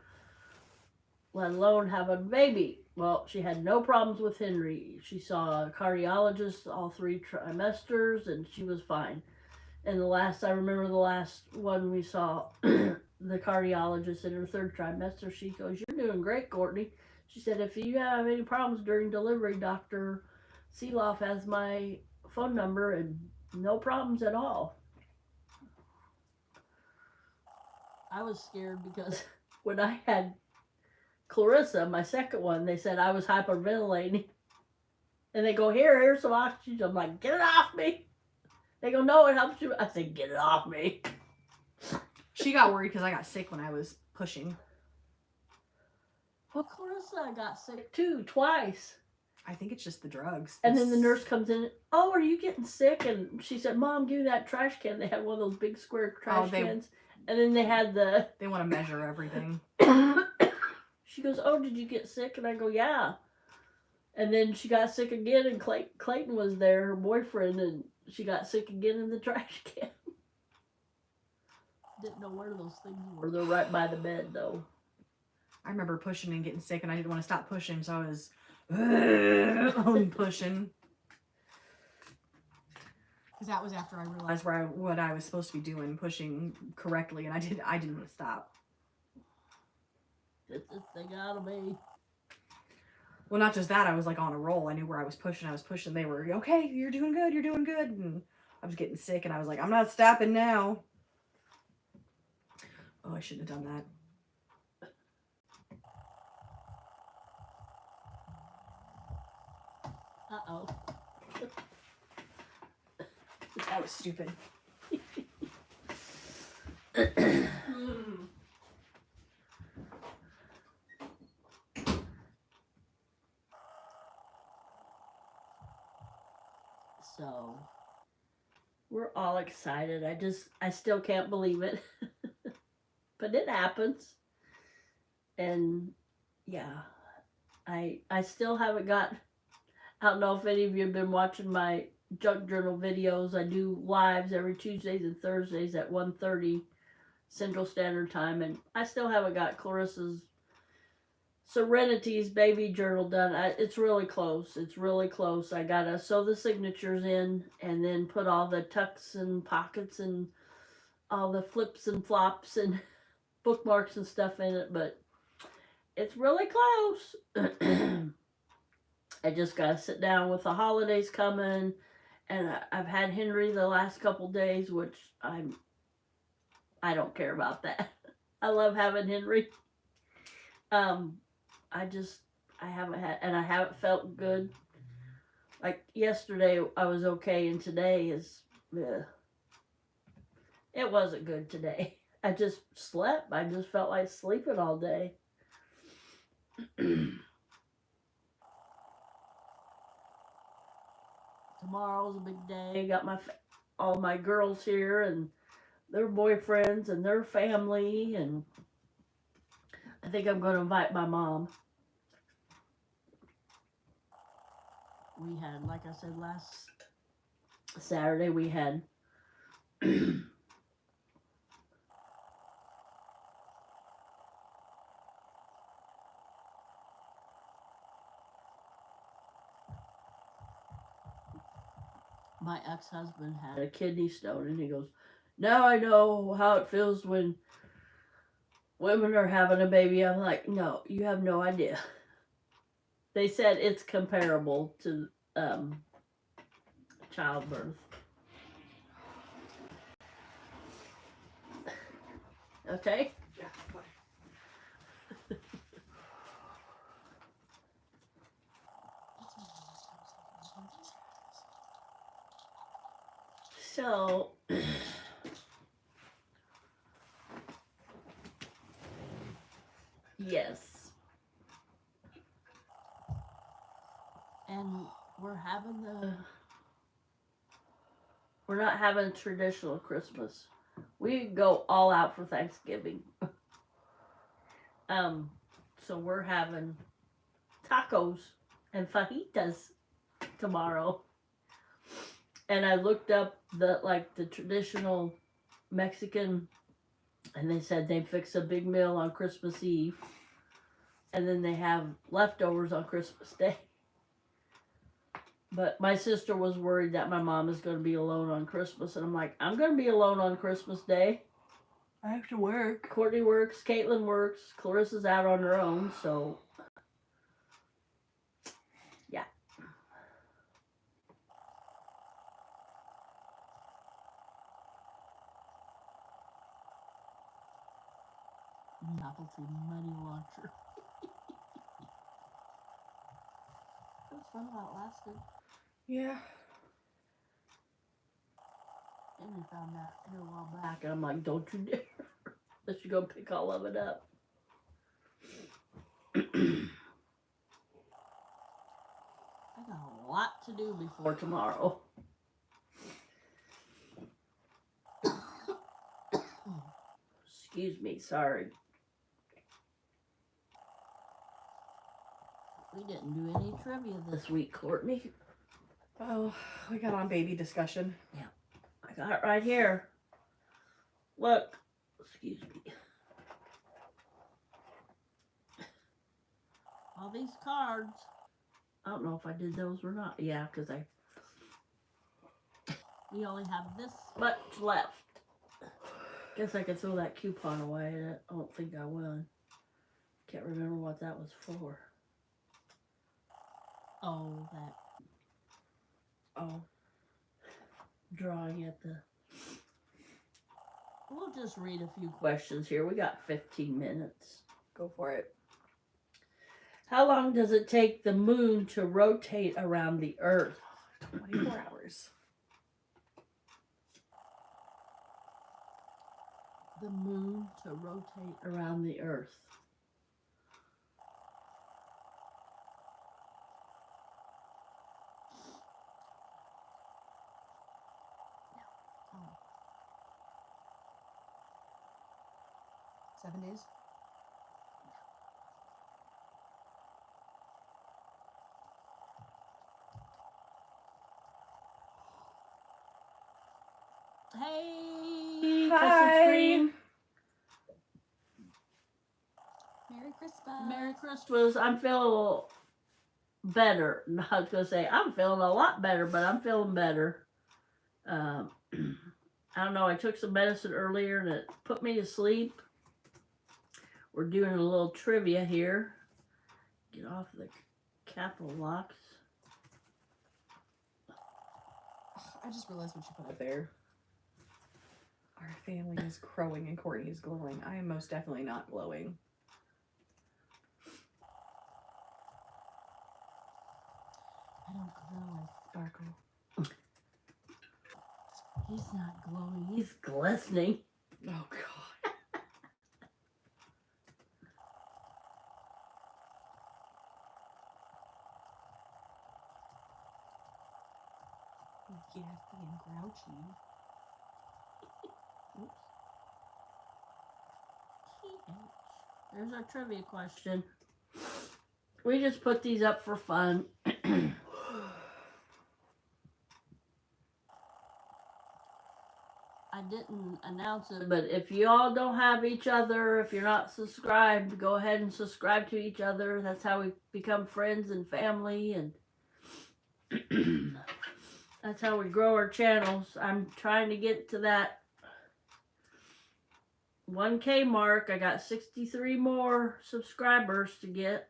let alone have a baby. Well, she had no problems with Henry. She saw a cardiologist all 3 trimesters, and she was fine. And I remember the last one we saw, the cardiologist in her 3rd trimester, she goes, "You're doing great, Courtney." She said, "If you have any problems during delivery, Dr. Seeloff has my phone number," and no problems at all. I was scared because when I had Clarissa, my second one, they said I was hyperventilating. And they go, here's some oxygen. I'm like, get it off me. They go, no, it helps you. I said, get it off me. She got worried because I got sick when I was pushing. Well, Clarissa got sick too, twice. I think it's just the drugs. And then the nurse comes in, "Oh, are you getting sick?" And she said, "Mom, give me that trash can." They had one of those big square trash cans. And then they had They want to measure everything. She goes, "Oh, did you get sick?" And I go, "Yeah." And then she got sick again, and Clayton was there, her boyfriend, and she got sick again in the trash can. Didn't know where those things were. They're right by the bed, though. I remember pushing and getting sick, and I didn't want to stop pushing, so I was pushing. Because that was after I realized what I was supposed to be doing, pushing correctly, and I didn't want to stop. They gotta be. Well, not just that, I was like on a roll. I knew where I was pushing. They were, okay, you're doing good. And I was getting sick, and I was like, I'm not stopping now. Oh, I shouldn't have done that. Uh-oh. That was stupid. So, we're all excited. I still can't believe it. But it happens. And, yeah. I still haven't got... I don't know if any of you have been watching my junk journal videos. I do lives every Tuesdays and Thursdays at 1:30 Central Standard Time, and I still haven't got Clarissa's Serenity's baby journal done. It's really close. It's really close. I gotta sew the signatures in and then put all the tucks and pockets and all the flips and flops and bookmarks and stuff in it, but it's really close. I just gotta sit down with the holidays coming, and I've had Henry the last couple days, which I don't care about that. I love having Henry. I haven't had, and I haven't felt good. Like yesterday, I was okay, and today is, ugh. It wasn't good today. I just slept. I just felt like sleeping all day. Tomorrow's a big day. Got all my girls here and their boyfriends and their family, and I think I'm going to invite my mom. We had, like I said, last Saturday, we had my ex-husband had a kidney stone, and he goes, now I know how it feels when women are having a baby. I'm like, no, you have no idea. They said it's comparable to childbirth. Okay? Yeah. So, yes. And we're not having a traditional Christmas. We go all out for Thanksgiving. So we're having tacos and fajitas tomorrow. And I looked up the traditional Mexican, and they said they fix a big meal on Christmas Eve, and then they have leftovers on Christmas Day. But my sister was worried that my mom is going to be alone on Christmas, and I'm like, I'm going to be alone on Christmas Day. I have to work. Courtney works, Caitlin works, Clarissa's out on her own, so yeah. Novelty money launcher. It was fun while it lasted. Yeah. Henry found that here a while back, and I'm like, don't you dare. Unless you're going to pick all of it up. I got a lot to do before tomorrow. Excuse me, sorry. We didn't do any trivia this week, Courtney. Well, we got on baby discussion. Yeah, I got it right here. Look, excuse me. All these cards. I don't know if I did those or not. Yeah, because we only have this much left. Guess I could throw that coupon away. I don't think I will. Can't remember what that was for. Oh, that. Oh. Drawing at the. We'll just read a few questions here. We got 15 minutes. Go for it. How long does it take the moon to rotate around the Earth? 24 hours. The moon to rotate around the Earth. Oh. 7 days. Hey, Hi. Custard Scream. Merry Christmas. Merry Christmas. I'm feeling a little better. I was going to say, I'm feeling a lot better, but I'm feeling better. I don't know. I took some medicine earlier and it put me to sleep. We're doing a little trivia here. Get off the capital locks. I just realized what you put up there. Our family is crowing and Courtney is glowing. I am most definitely not glowing. I don't glow, I sparkle. He's not glowing. He's glistening. Oh, God. Gassy and grouchy. Oops. There's our trivia question. We just put these up for fun. I didn't announce it, but if you all don't have each other, if you're not subscribed, go ahead and subscribe to each other. That's how we become friends and family, and that's how we grow our channels. I'm trying to get to that 1K mark. I got 63 more subscribers to get.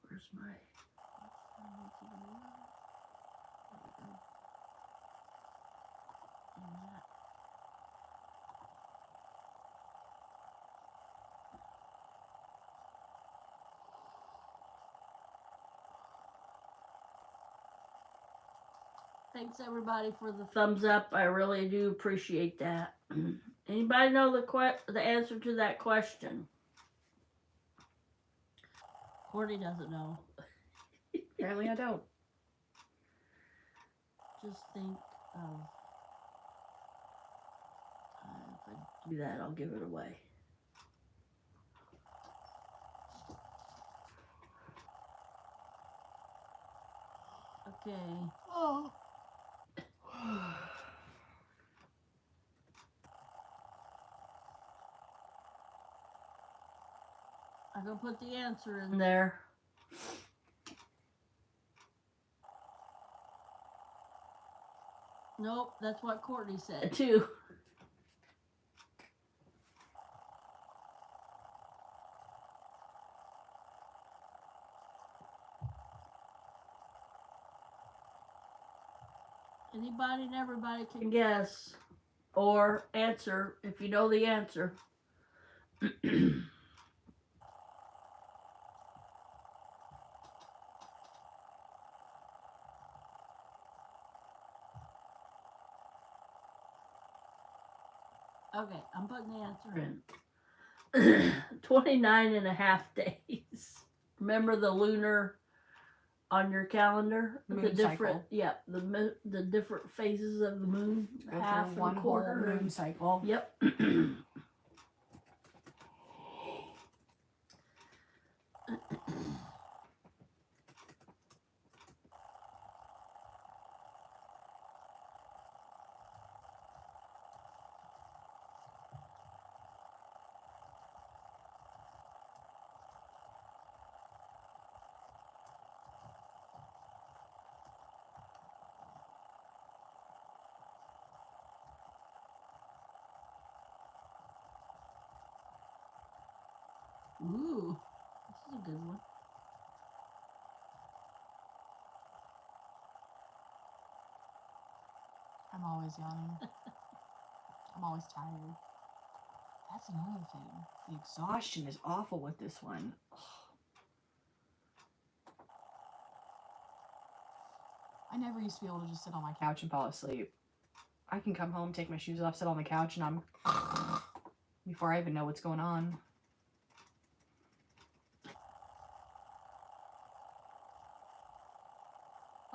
Where's my... Thanks everybody for the thumbs up. I really do appreciate that. Anybody know the answer to that question? Courtney doesn't know. Apparently I don't. Just think of... if I do that, I'll give it away. Okay. Oh. I'm going to put the answer in there. Nope, that's what Courtney said too. Anybody and everybody can guess or answer if you know the answer. Okay, I'm putting the answer in. 29 and a half days. Remember the lunar on your calendar? Moon the different, cycle. yeah, the different phases of the moon. Go Half through one and a quarter. whole moon cycle. Yep. Ooh, this is a good one. I'm always yawning. I'm always tired. That's another thing. The exhaustion is awful with this one. Ugh. I never used to be able to just sit on my couch and fall asleep. I can come home, take my shoes off, sit on the couch, and I'm before I even know what's going on.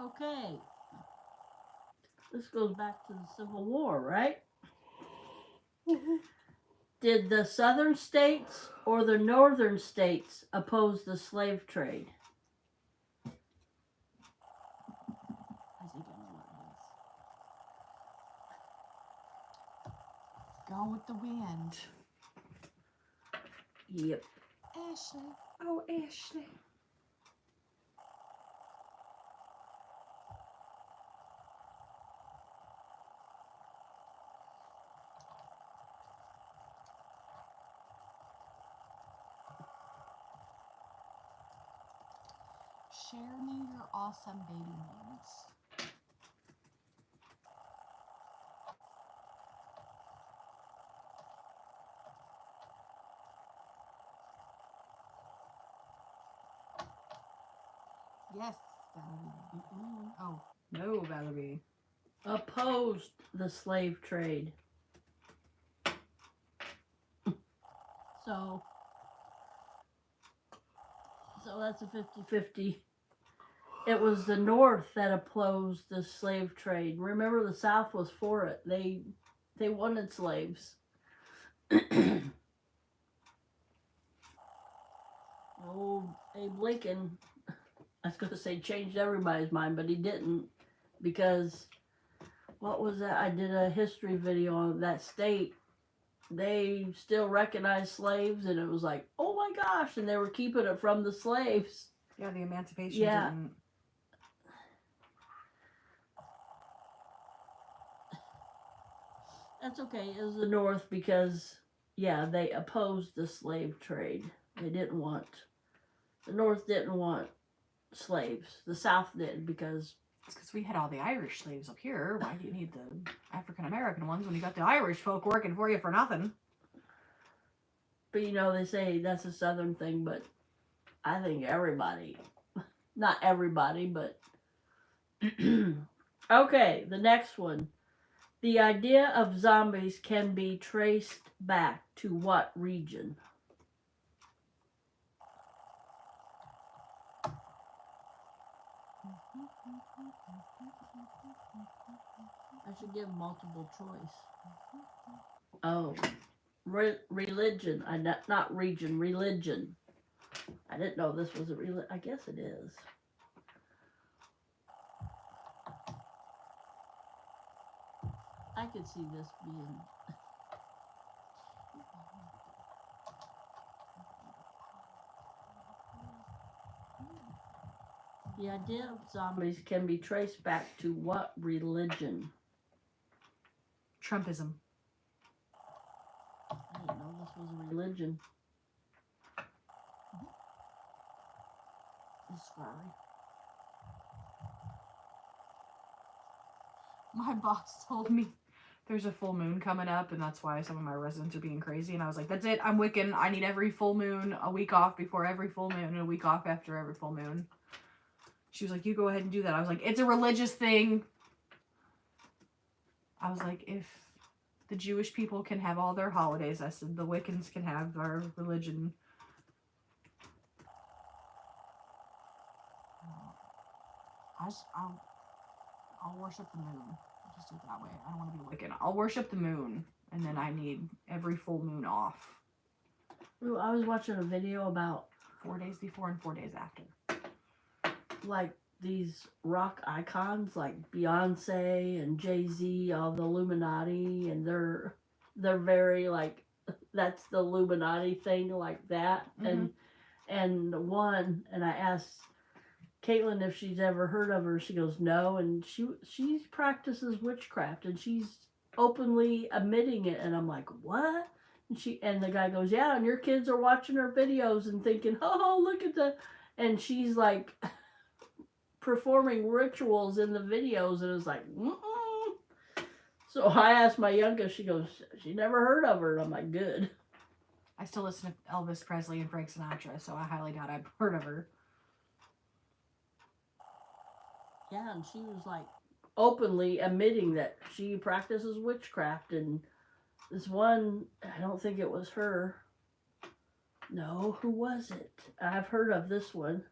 Okay. This goes back to the Civil War, right? Did the southern states or the northern states oppose the slave trade? I think I know what it is. Go with the wind. Yep. Ashley. Oh, Ashley. Share me your awesome baby names. Yes, Valerie. Oh, no, Valerie. Opposed the slave trade. So that's a 50-50. It was the North that opposed the slave trade. Remember, the South was for it. They wanted slaves. Oh, Abe Lincoln, I was going to say changed everybody's mind, but he didn't, because what was that? I did a history video on that state. They still recognized slaves, and it was like, oh my gosh, and they were keeping it from the slaves. Yeah, the emancipation didn't. That's okay. It was the North because, yeah, they opposed the slave trade. They didn't want, the North didn't want slaves. The South did, because it's because we had all the Irish slaves up here. Why do you need the African American ones when you got the Irish folk working for you for nothing? But you know, they say that's a Southern thing, but I think everybody, not everybody, but okay, the next one. The idea of zombies can be traced back to what region? I should give multiple choice. Oh, religion. Not region, religion. I didn't know this was a religion. I guess it is. I could see this being. The idea of zombies can be traced back to what religion? Trumpism. I didn't know this was a religion. Sorry. My boss told me there's a full moon coming up, and that's why some of my residents are being crazy. And I was like, that's it. I'm Wiccan. I need every full moon, a week off before every full moon, and a week off after every full moon. She was like, you go ahead and do that. I was like, it's a religious thing. I was like, if the Jewish people can have all their holidays, I said, the Wiccans can have our religion. I'll worship the moon. I'll just do it that way. I don't want to be Wiccan. I'll worship the moon, and then I need every full moon off. Ooh, I was watching a video about 4 days before and 4 days after. Like these rock icons like Beyonce and Jay-Z, all the Illuminati, and they're very like, that's the Illuminati thing, like that. Mm-hmm. And I asked Caitlin if she's ever heard of her. She goes, no, and she practices witchcraft, and she's openly admitting it. And I'm like, what? And the guy goes, yeah, and your kids are watching her videos and thinking, oh, look at the, and she's like performing rituals in the videos, and it was like, mm-mm. So I asked my youngest, she goes, she never heard of her, and I'm like, good. I still listen to Elvis Presley and Frank Sinatra, so I highly doubt I've heard of her. Yeah, and she was like openly admitting that she practices witchcraft. And this one, I don't think it was her. No, who was it? I've heard of this one.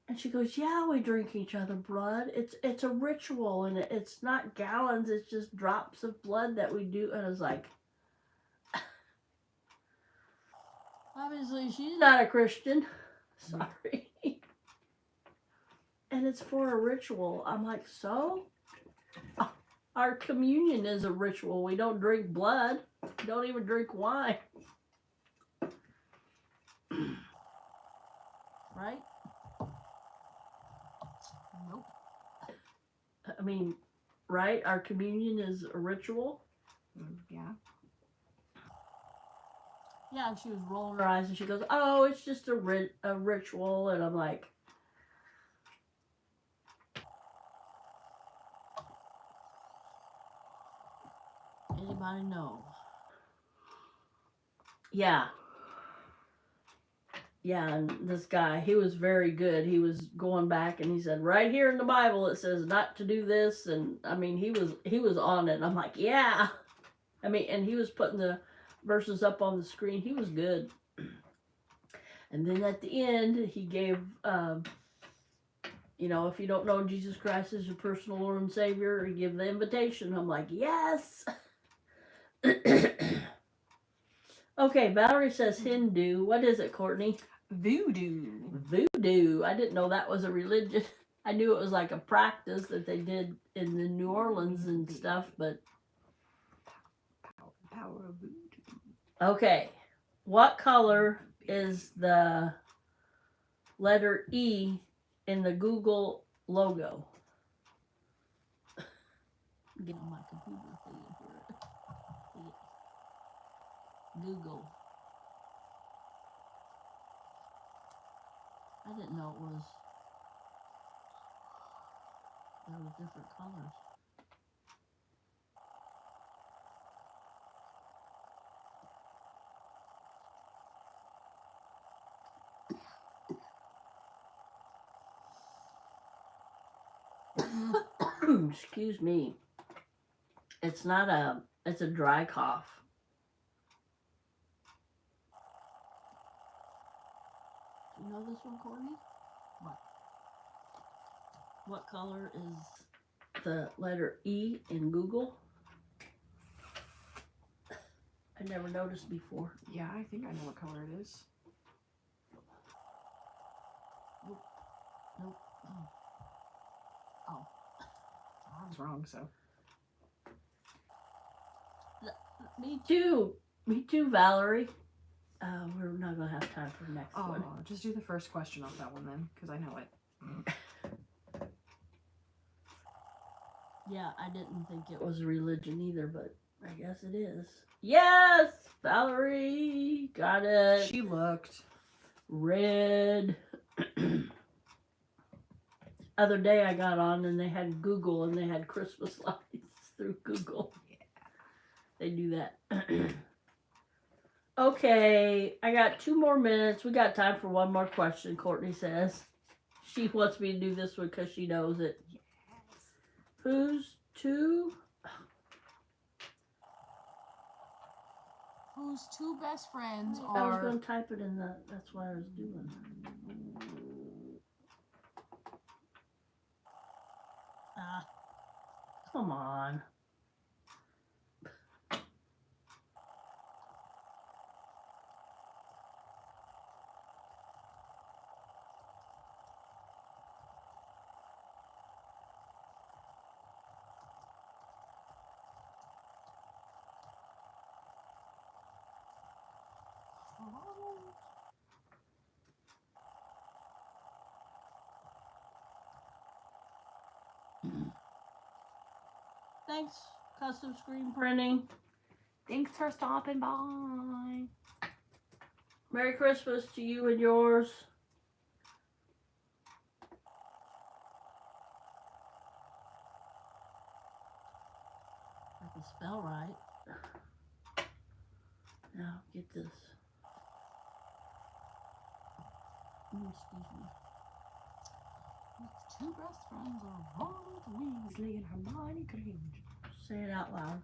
And she goes, yeah, we drink each other blood. It's a ritual, and it's not gallons, it's just drops of blood that we do. And I was like, obviously she's not a Christian. Sorry. And it's for a ritual. I'm like, so? Oh, Our communion is a ritual. We don't drink blood. We don't even drink wine. Right? Nope. I mean, right? Our communion is a ritual. Yeah. Yeah, she was rolling her eyes and she goes, "Oh, it's just a ritual." And I'm like, anybody know? Yeah. Yeah, and this guy, he was very good. He was going back and he said, right here in the Bible it says not to do this, and I mean he was on it. And I'm like, yeah. I mean, and he was putting the verses up on the screen. He was good. And then at the end, he gave, if you don't know Jesus Christ as your personal Lord and Savior, he gave the invitation. I'm like, yes. Okay, Valerie says Hindu. What is it, Courtney? Voodoo. Voodoo. I didn't know that was a religion. I knew it was like a practice that they did in the New Orleans and stuff, but... Power of voodoo. Okay. What color is the letter E in the Google logo? Get on my computer so you can hear it. Google. I didn't know it was... There were different colors. Excuse me. It's not it's a dry cough. Do you know this one, Courtney? What? What color is the letter E in Google? I never noticed before. Yeah, I think I know what color it is. Nope. Nope. Oh. I was wrong, so. Me too. Me too, Valerie. We're not going to have time for the next one. Just do the first question off that one then, because I know it. Yeah, I didn't think it was a religion either, but I guess it is. Yes! Valerie! Got it. She looked. Red. Other day I got on and they had Google and they had Christmas lights through Google. Yeah. They do that. Okay, I got 2 more minutes. We got time for one more question, Courtney says. She wants me to do this one because she knows it. Yes. Whose two best friends I was going to type it in that's what I was doing. Come on. Thanks, Custom Screen Printing. Thanks for stopping by. Merry Christmas to you and yours. I can spell right. Now, get this. Excuse me. Its 2 best friends are Ronald Weasley and Hermione Granger. Say it out loud.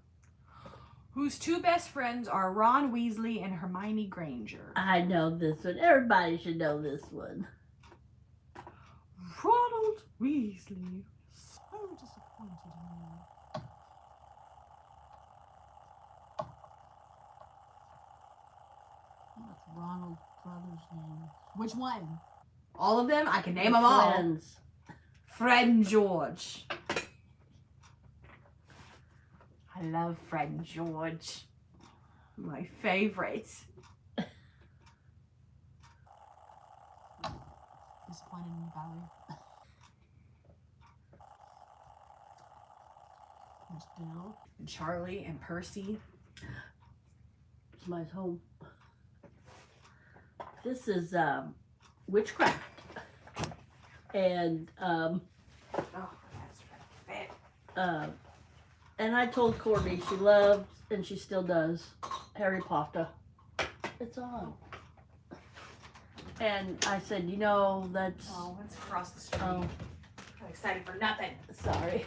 Whose 2 best friends are Ron Weasley and Hermione Granger. I know this one. Everybody should know this one. Ronald Weasley. So disappointed in me. What's Ronald's brother's name? Which one? All of them? I can name them all. Friends. Fred and George. I love Fred and George. My favorite. Disappointed in Valerie. There's Bill and Charlie and Percy. Somebody's home. This is witchcraft. And Oh, that's perfect. and I told Courtney she loves, and she still does, Harry Potter. It's on. And I said, you know, that's... Oh, it's across the street. Oh, I'm excited for nothing. sorry.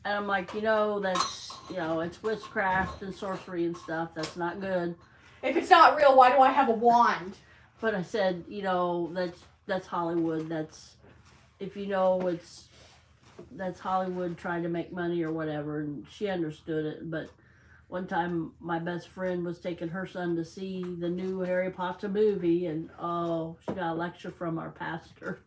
And I'm like, you know, that's, you know, it's witchcraft and sorcery and stuff. That's not good. If it's not real, why do I have a wand? But I said, you know, that's Hollywood. That's, if you know, that's Hollywood trying to make money or whatever. And she understood it. But one time my best friend was taking her son to see the new Harry Potter movie, and oh, she got a lecture from our pastor.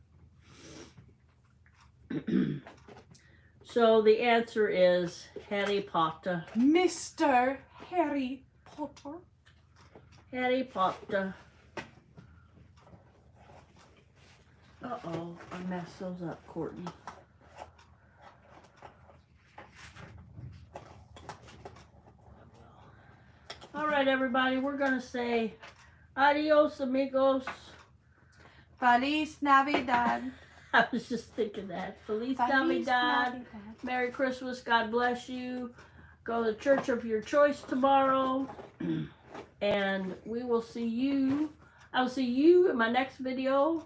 So the answer is Harry Potter. Mr. Harry Potter. Harry Potter. Uh-oh, I messed those up, Courtney. All right, everybody, we're going to say adios, amigos. Feliz Navidad. I was just thinking that. Feliz Navidad. Merry Christmas. God bless you. Go to church of your choice tomorrow. And we will see you. I'll see you in my next video.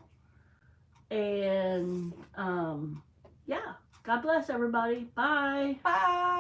And, yeah. God bless everybody. Bye. Bye.